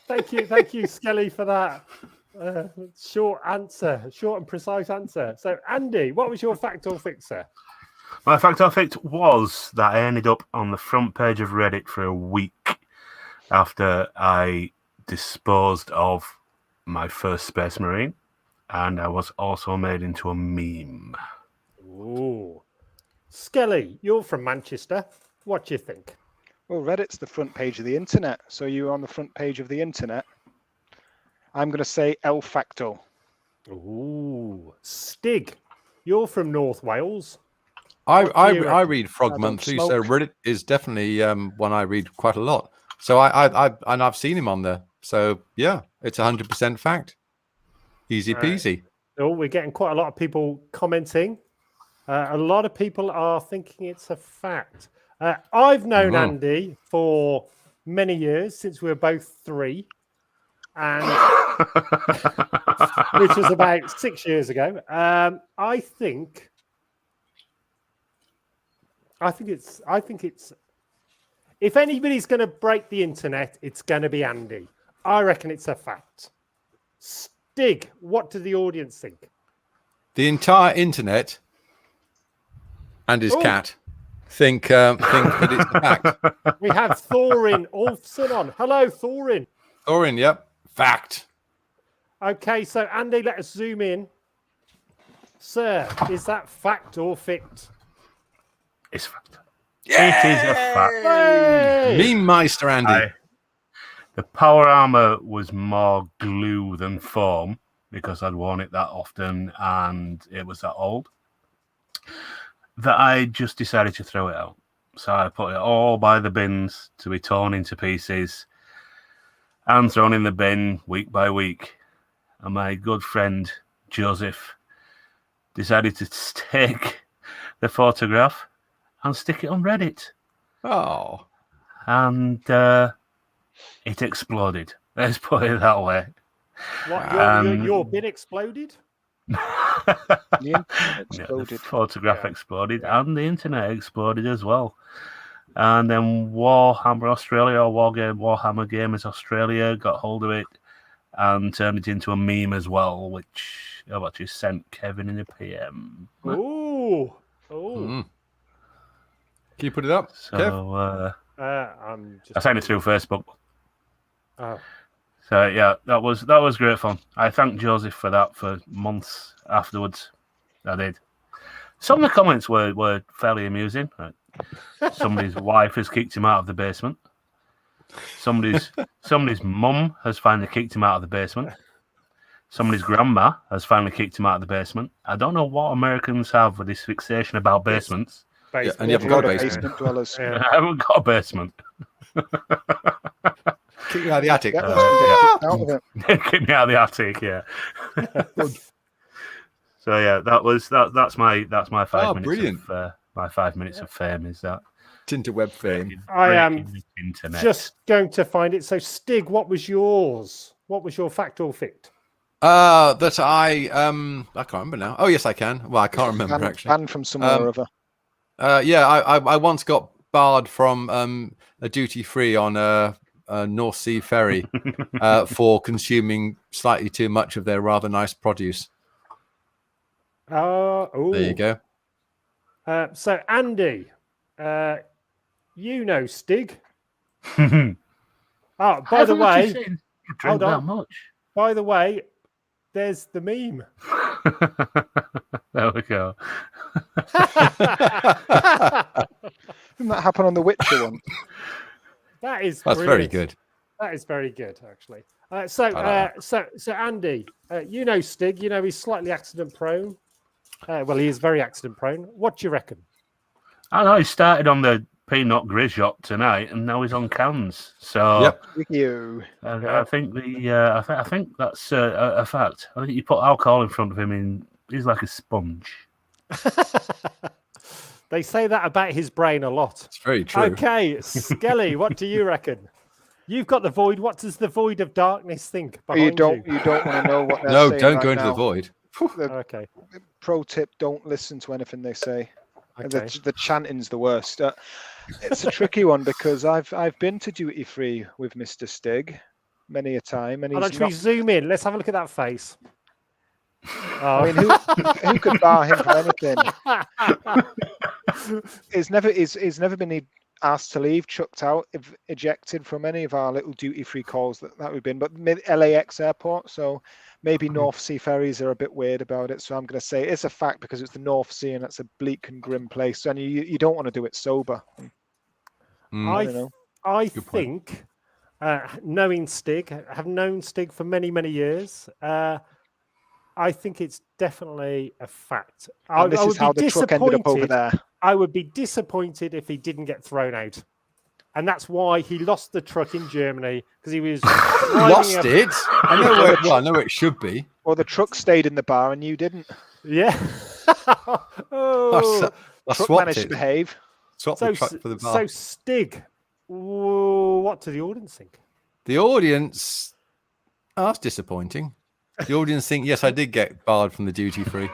thank you, Skelly, for that short and precise answer. So, Andy, what was your fact or fixer? My fact or fict was that I ended up on the front page of Reddit for a week after I disposed of my first Space Marine, and I was also made into a meme. Ooh. Skelly, you're from Manchester. What do you think? Well, Reddit's the front page of the internet, so you're on the front page of the internet. I'm going to say El Facto. Ooh. Stig, you're from North Wales. I you I reckon? read Frog I don't Monthly, so smoke. Reddit is definitely one I read quite a lot. So I've seen him on there. So yeah, it's 100% fact. Easy peasy. Oh, we're getting quite a lot of people commenting. A lot of people are thinking it's a fact. I've known Andy for many years, since we were both 3, and which was about 6 years ago. I think it's. If anybody's going to break the internet, it's going to be Andy. I reckon it's a fact. Stig, what do the audience think? The entire internet and his Oh. cat think that it's a fact. We have Thorin Olfson on. Hello, Thorin. Thorin, yep, fact. Okay, so Andy, let us zoom in. Sir, is that fact or fict? It's fact. It is a fact. Hey! Meme Meister Andy. The power armor was more glue than foam because I'd worn it that often and it was that old that I just decided to throw it out. So I put it all by the bins to be torn into pieces and thrown in the bin week by week. And my good friend Joseph decided to take the photograph and stick it on Reddit. Oh, And it exploded. Let's put it that way. What, your bin exploded? The internet Yeah, the exploded. photograph exploded and the internet exploded as well. And then Warhammer Australia or Warhammer Gamers Australia got hold of it and turned it into a meme as well, which I've actually sent Kevin in a PM. Ooh. Oh. Can you put it up, Kev? So I'm just. I sent it through Facebook. Oh. So yeah, that was great fun. I thanked Joseph for that for months afterwards. I did. Some of the comments were fairly amusing. Right? Somebody's wife has kicked him out of the basement. Somebody's mum has finally kicked him out of the basement. Somebody's grandma has finally kicked him out of the basement. I don't know what Americans have with this fixation about basements. Yeah, and you haven't got a basement. dwellers. Yeah. I haven't got a basement. Kick you out of the attic. Yeah, out of it. Get me out of the attic, yeah. So yeah, that's my 5 minutes. Brilliant. Of, my 5 minutes of fame is that. Tinterweb fame. I am breaking the internet. just going to find it. So, Stig, what was yours? What was your fact or fict? That I can't remember now. Oh yes, I can. Well, I can't remember actually. Banned from somewhere or other. Yeah, I once got barred from a duty free on a North Sea ferry for consuming slightly too much of their rather nice produce. Oh, There you go. So, Andy, you know Stig. I Oh, by the thought you way, said you hold drink that on. much. By the way, there's the meme. There we go. Didn't that happen on the Witcher one? That's That's very good. That is very good, actually. So Andy, you know Stig. You know he's slightly accident prone. Well, he is very accident prone. What do you reckon? I know he started on the peanut grizz yacht tonight, and now he's on cans. So Yep. With you. I think I think that's a fact. I think you put alcohol in front of him, and he's like a sponge. They say that about his brain a lot. It's very true. Okay, Skelly, what do you reckon? You've got the void. What does the void of darkness think behind You don't want to know what they're No, saying don't right go into now. the void. Okay. Pro tip: don't listen to anything they say. Okay. The chanting's the worst. It's a tricky one because I've been to duty free with Mr. Stig many a time, and I'll he's actually not. zoom in. Let's have a look at that face. I Oh. mean, who could bar him from anything? He's never been asked to leave, chucked out, ejected from any of our little duty-free calls that we've been, but LAX airport, so maybe North Sea ferries are a bit weird about it. So I'm going to say it's a fact because it's the North Sea and it's a bleak and grim place, and you don't want to do it sober. I don't know. I Good point. think, knowing Stig, have known Stig for many, many years. I think it's definitely a fact. And this is how the truck ended up over there. I would be disappointed if he didn't get thrown out. And that's why he lost the truck in Germany, because he was Lost it? I know where, well, I know where it should be. Or the truck stayed in the bar and you didn't. Yeah. I Truck swapped managed to it. behave. Swapped the truck for the bar. So Stig, what do the audience think? The audience, that's disappointing. The audience think, yes, I did get barred from the duty free.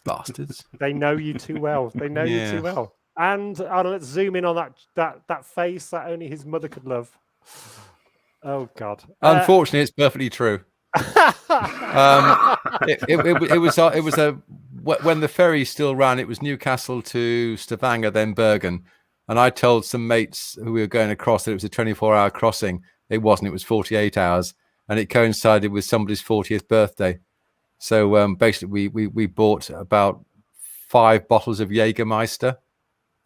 Bastards. They know you too well. They know you too well. And let's zoom in on that face that only his mother could love. Oh God! Unfortunately, it's perfectly true. It was when the ferry still ran. It was Newcastle to Stavanger, then Bergen, and I told some mates who we were going across that it was a 24-hour crossing. It wasn't. It was 48 hours, and it coincided with somebody's 40th birthday. So basically, we bought about 5 bottles of Jägermeister.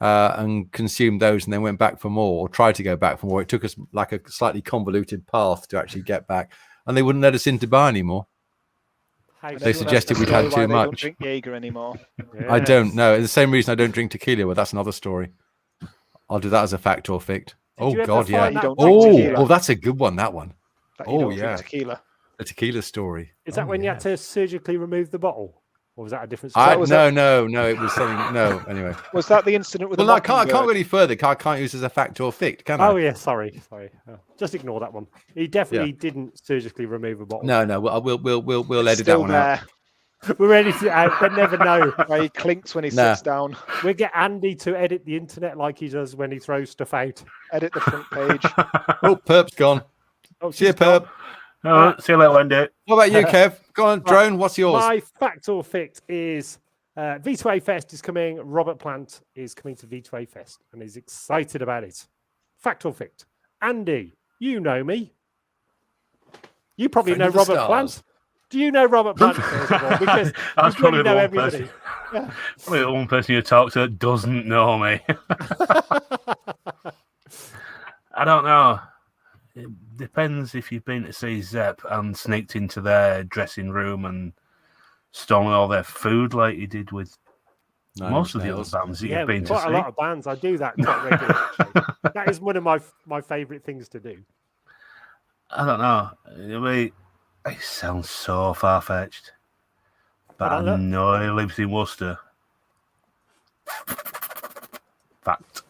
And consumed those and then went back for more, or tried to go back for more. It took us like a slightly convoluted path to actually get back, and they wouldn't let us in to buy anymore. They suggested we'd had too much. Don't drink Jaeger anymore. Yes. I don't know. The same reason I don't drink tequila. Well, that's another story. I'll do that as a fact or fict. Did you Oh ever God, yeah. find that- Oh, that's a good one. That one. That you Oh, don't drink yeah. tequila. The tequila story. Is that when you had to surgically remove the bottle, or was that a different No. story? It was something. No, anyway. Was that the incident with Well, the no, I can't go mockingbird? any further. I can't use it as a fact or fict, can I? Oh yeah, sorry. Oh, just ignore that one. He definitely didn't surgically remove a bottle. No. We'll It's edit that still one there. out. We're ready to out, but never know. Where he clinks when he Nah. sits down. We'll get Andy to edit the internet like he does when he throws stuff out. Edit the front page. Oh, Perp's gone. Oh, See you, she's gone. Perp. Oh, see you later, Wendy. What about you, Kev? Go on, Drone. What's yours? My fact or fict is V2A Fest is coming. Robert Plant is coming to V2A Fest and is excited about it. Fact or fict? Andy, you know me. You probably Friend know of the Robert stars. Plant. Do you know Robert Plant, first of all? Because That's you probably know the one everybody. person. Probably the one person you talk to that doesn't know me. I don't know. It depends if you've been to see Zepp and sneaked into their dressing room and stolen all their food like you did with most of the other bands that Yeah, you've been to quite a see. lot of bands. I do that quite regularly. Actually. That is one of my favourite things to do. I don't know. I mean, it sounds so far-fetched. But I I don't know he lives in Worcester. Fact.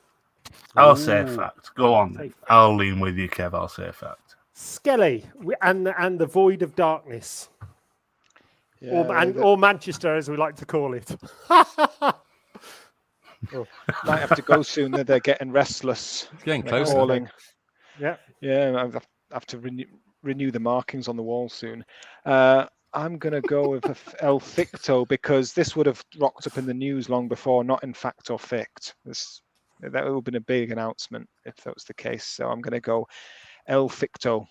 I'll say Ooh. fact. Go on. Say fact. I'll lean with you, Kev. I'll say fact. Skelly and the Void of Darkness. Yeah, Or Manchester, as we like to call it. might have to go soon. They're getting restless. It's getting They're closer. calling. Yeah. Yeah, I have to renew the markings on the wall soon. I'm going to go with El Ficto because this would have rocked up in the news long before, not in fact or fict. That would have been a big announcement if that was the case. So I'm going to go El Ficto.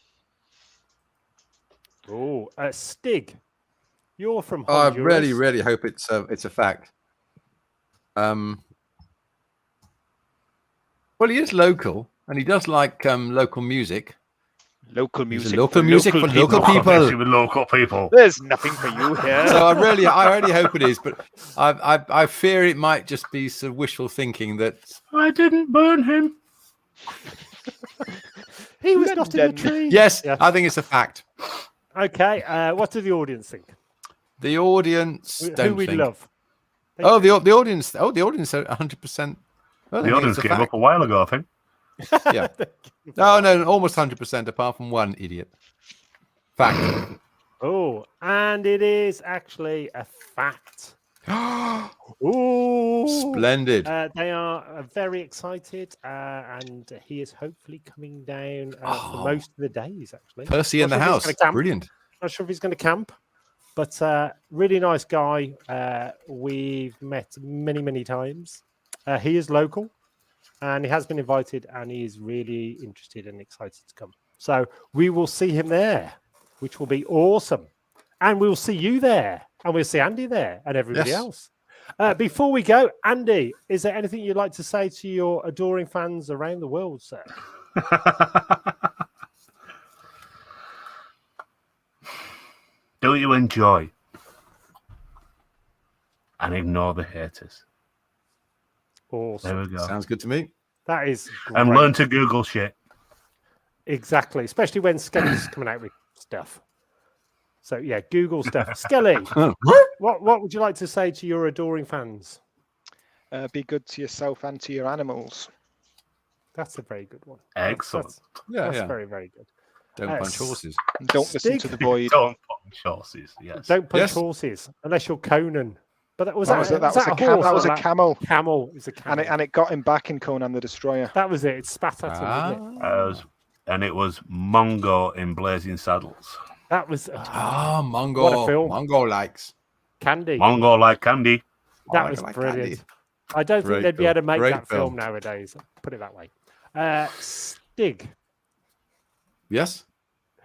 Oh, Stig, you're from I Honduras. really, really hope it's a fact. Well, he is local, and he does like local music. Local He's a music. local music for local Obviously people. with local people. There's nothing for you here. So I really hope it is, but I fear it might just be sort of wishful thinking that. I didn't burn him. He was not in the London. tree. Yes, Yeah. I think it's a fact. Okay. What do the audience think? The audience Who don't we think. love? Oh, the audience. Oh, the audience are 100%. The audience gave up a while ago, I think. Yeah. No, almost 100%, apart from one idiot. Fact. Oh, and it is actually a fact. Ooh. Splendid. They are very excited, and he is hopefully coming down for most of the days. Actually, Percy in Not the sure if he's house. gonna camp. Brilliant. Not sure if he's going to camp. But really nice guy. We've met many times. He is local, and he has been invited, and he is really interested and excited to come. So we will see him there, which will be awesome. And we'll see you there, and we'll see Andy there, and everybody Yes. else. Before we go, Andy, is there anything you'd like to say to your adoring fans around the world, sir? Do you enjoy and ignore the haters? Awesome. There we go. Sounds good to me. That is And great. learn to Google shit. Exactly, especially when Skelly's coming out with stuff. So yeah, Google stuff. Skelly, what would you like to say to your adoring fans? Be good to yourself and to your animals. That's a very good one. Excellent. That's very good. Don't punch horses. And don't listen to Stig. the void. Don't punch horses. Yes. Don't punch Yes. horses unless you're Conan. But that was That was a horse or camel. Camel. It was a camel. And it got him back in Conan the Destroyer. That was it. It spat at him, didn't it? And it was Mongo in Blazing Saddles. That was Mongo. What a film. Mongo likes. Candy. Mongo like candy. That I was like brilliant. Candy. I don't think Great they'd be able to film. make Great that film film. nowadays. Put it that way. Stig, Yes.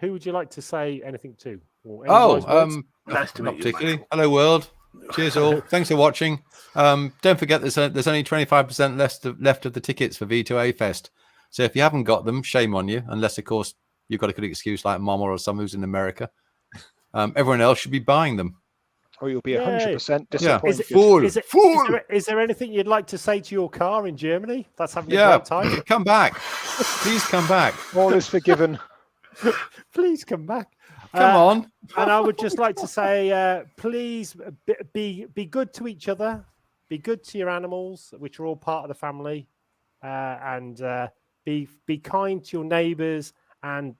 who would you like to say anything to? Or any wise words? Nice to not meet you, particularly. Michael. Hello, world. Cheers, all. Thanks for watching. Don't forget, there's only 25% left of the tickets for V2A Fest. So if you haven't got them, shame on you. Unless, of course, you've got a good excuse like Mama or someone who's in America. Everyone else should be buying them. Or you'll be Yay. 100% Yeah. disappointed. Fool. Is there anything you'd like to say to your car in Germany? That's having a Yeah. great time. Come back. Please come back. All is forgiven. Please come back. Come on. And I would just like to say, please be good to each other, be good to your animals, which are all part of the family, and be kind to your neighbours. And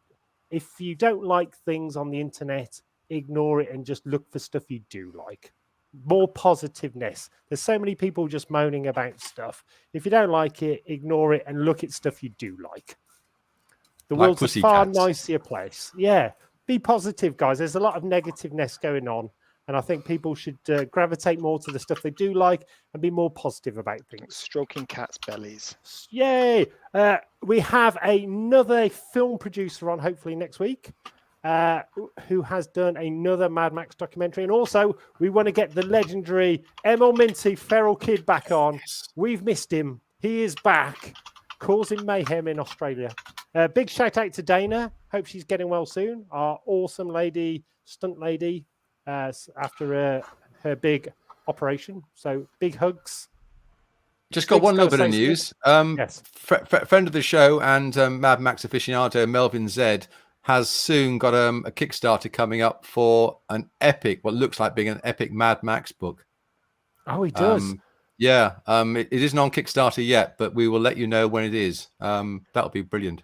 if you don't like things on the internet, ignore it and just look for stuff you do like. More positiveness. There's so many people just moaning about stuff. If you don't like it, ignore it and look at stuff you do like. The Like world's a far pussycats. nicer place. Yeah. Be positive, guys. There's a lot of negativeness going on. And I think people should gravitate more to the stuff they do like and be more positive about things. Stroking cats' bellies. Yay! We have another film producer on hopefully next week who has done another Mad Max documentary. And also, we want to get the legendary Emil Minty Feral Kid back on. We've missed him. He is back, causing mayhem in Australia. Big shout out to Dana. Hope she's getting well soon. Our awesome lady, stunt lady, after her big operation. So big hugs. Just got Stig's one little gotta bit of say news. Yes. Friend of the show and Mad Max aficionado Melvin Zed has soon got a Kickstarter coming up for an epic, what looks like being an epic Mad Max book. Oh, he does. It isn't on Kickstarter yet, but we will let you know when it is. That'll be brilliant.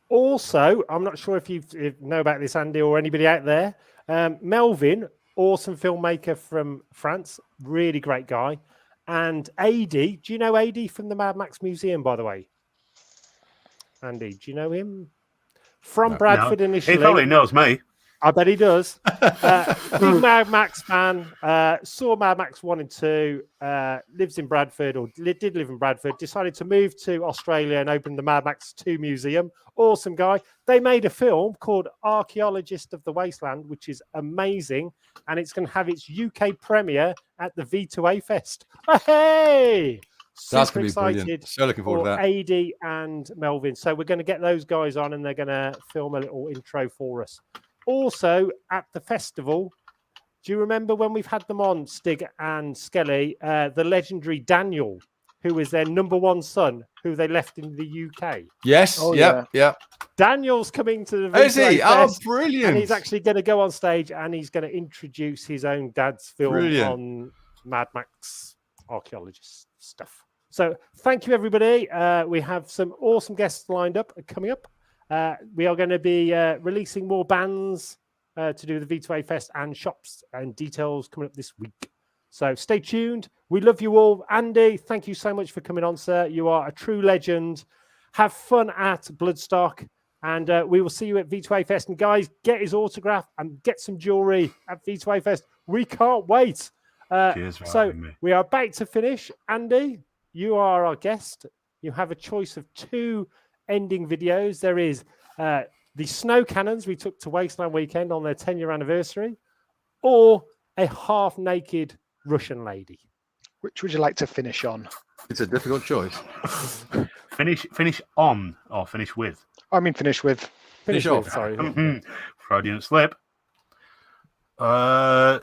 Also, I'm not sure if you know about this, Andy, or anybody out there. Melvin, awesome filmmaker from France, really great guy. And AD, do you know AD from the Mad Max Museum, by the way? Andy, do you know him? From Bradford initially. He probably knows me. I bet he does. Big Mad Max fan. Saw Mad Max 1 and 2. Lives in Bradford, or did live in Bradford. Decided to move to Australia and open the Mad Max 2 museum. Awesome guy. They made a film called Archaeologist of the Wasteland, which is amazing. And it's going to have its UK premiere at the V2A Fest. Hey! That's Super going to be brilliant. excited So looking forward to for that. AD and Melvin. So we're going to get those guys on and they're going to film a little intro for us. Also, at the festival, do you remember when we've had them on, Stig and Skelly, the legendary Daniel, who was their number one son, who they left in the UK? Yes. Oh, Yep. Daniel's coming to the Is he? V2A Oh, Fest, brilliant. and he's actually going to go on stage and he's going to introduce his own dad's film Brilliant. on Mad Max archaeologist stuff. So thank you, everybody. We have some awesome guests lined up coming up. We are going to be releasing more bands to do the V2A Fest and shops and details coming up this week. So stay tuned. We love you all. Andy, thank you so much for coming on, sir. You are a true legend. Have fun at Bloodstock And we will see you at V2A Fest. And guys, get his autograph and get some jewelry at V2A Fest. We can't wait. Cheers for So having me. we are about to finish. Andy, you are our guest. You have a choice of 2 ending videos. There is the snow cannons we took to Wasteland Weekend on their 10-year anniversary, or a half-naked Russian lady. Which would you like to finish on? It's a difficult choice. Finish on or finish with? I mean, finish with. Finish off. with, sorry. Freudian slip. Can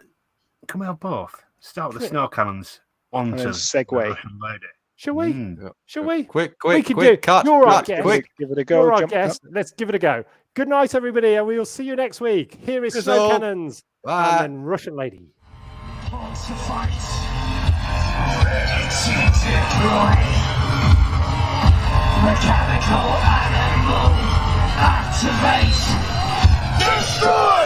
we have both? Start with the snow cannons onto then the segue. Russian lady. Shall we? Yeah. Shall we? Quick, We can quick, do- cut, you're our cut, guest. quick. Give it a go. You're our jump guest. Let's give it a go. Good night, everybody, and we will see you next week. Here is Cheers Snow all. Cannons Bye. and then Russian Lady. Want to fight, ready to deploy. Mechanical animal, activate, destroy!